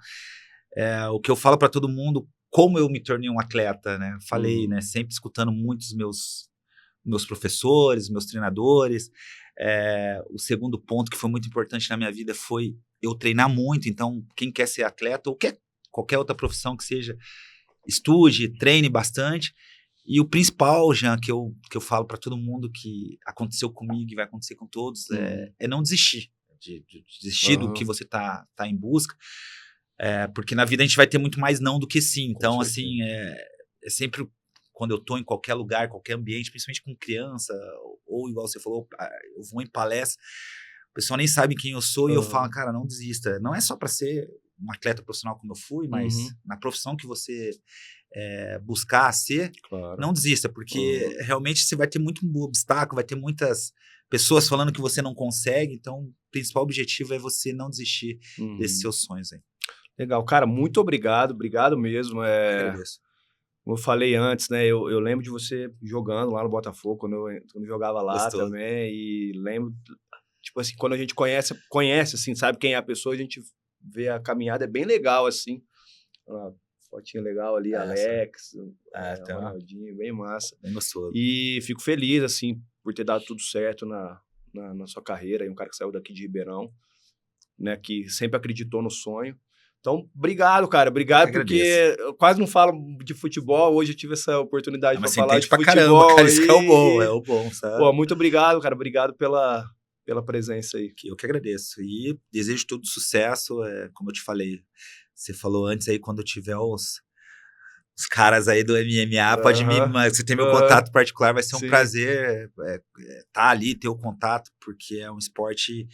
o que eu falo para todo mundo, como eu me tornei um atleta, né? Falei, né, sempre escutando muitos meus professores, meus treinadores, O segundo ponto que foi muito importante na minha vida foi eu treinar muito. Então, quem quer ser atleta ou qualquer outra profissão que seja, estude, treine bastante. E o principal, Jean, que eu falo para todo mundo que aconteceu comigo e vai acontecer com todos, é não desistir. De desistir do que você tá em busca. Porque na vida a gente vai ter muito mais não do que sim. Então, assim, é sempre quando eu tô em qualquer lugar, qualquer ambiente, principalmente com criança, ou igual você falou, eu vou em palestra, o pessoal nem sabe quem eu sou e eu falo, cara, não desista. Não é só para ser um atleta profissional como eu fui, mas na profissão que você buscar ser, não desista, porque realmente você vai ter muito obstáculo, vai ter muitas pessoas falando que você não consegue, então o principal objetivo é você não desistir desses seus sonhos aí. Legal, cara, muito obrigado mesmo. Agradeço. Como eu falei antes, né, eu lembro de você jogando lá no Botafogo, quando eu jogava lá. Gostoso. Também, e lembro, tipo assim, quando a gente conhece, assim, sabe quem é a pessoa, a gente vê a caminhada, é bem legal, assim, fotinha legal ali, Alex, Ronaldinho, bem massa. Bem gostoso. E fico feliz, assim, por ter dado tudo certo na sua carreira, e um cara que saiu daqui de Ribeirão, né, que sempre acreditou no sonho. Então, obrigado, cara. Obrigado, porque eu quase não falo de futebol. Hoje eu tive essa oportunidade para falar de futebol. Caramba, cara, isso que é o bom, sabe? Pô, muito obrigado, cara. Obrigado pela presença aí. Eu que agradeço. E desejo todo sucesso. Como eu te falei, você falou antes aí, quando eu tiver os caras aí do MMA, pode você tem meu contato particular, vai ser um prazer estar ali, ter o contato, porque é um esporte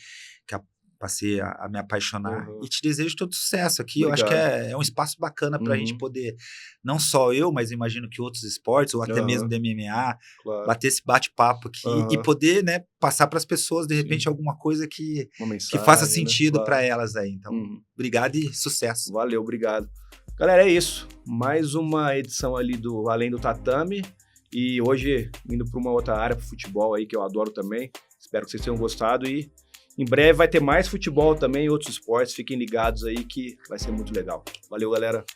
que passei a me apaixonar. E te desejo todo sucesso aqui. Obrigado. Eu acho que é um espaço bacana para a gente poder, não só eu, mas imagino que outros esportes, ou até mesmo do MMA, bater esse bate-papo aqui e poder, né, passar para as pessoas, de repente, alguma coisa que faça sentido, né, para elas aí. Então, obrigado e sucesso. Valeu, obrigado. Galera, é isso. Mais uma edição ali do Além do Tatame. E hoje, indo para uma outra área, para futebol aí, que eu adoro também. Espero que vocês tenham gostado e em breve vai ter mais futebol também e outros esportes. Fiquem ligados aí que vai ser muito legal. Valeu, galera.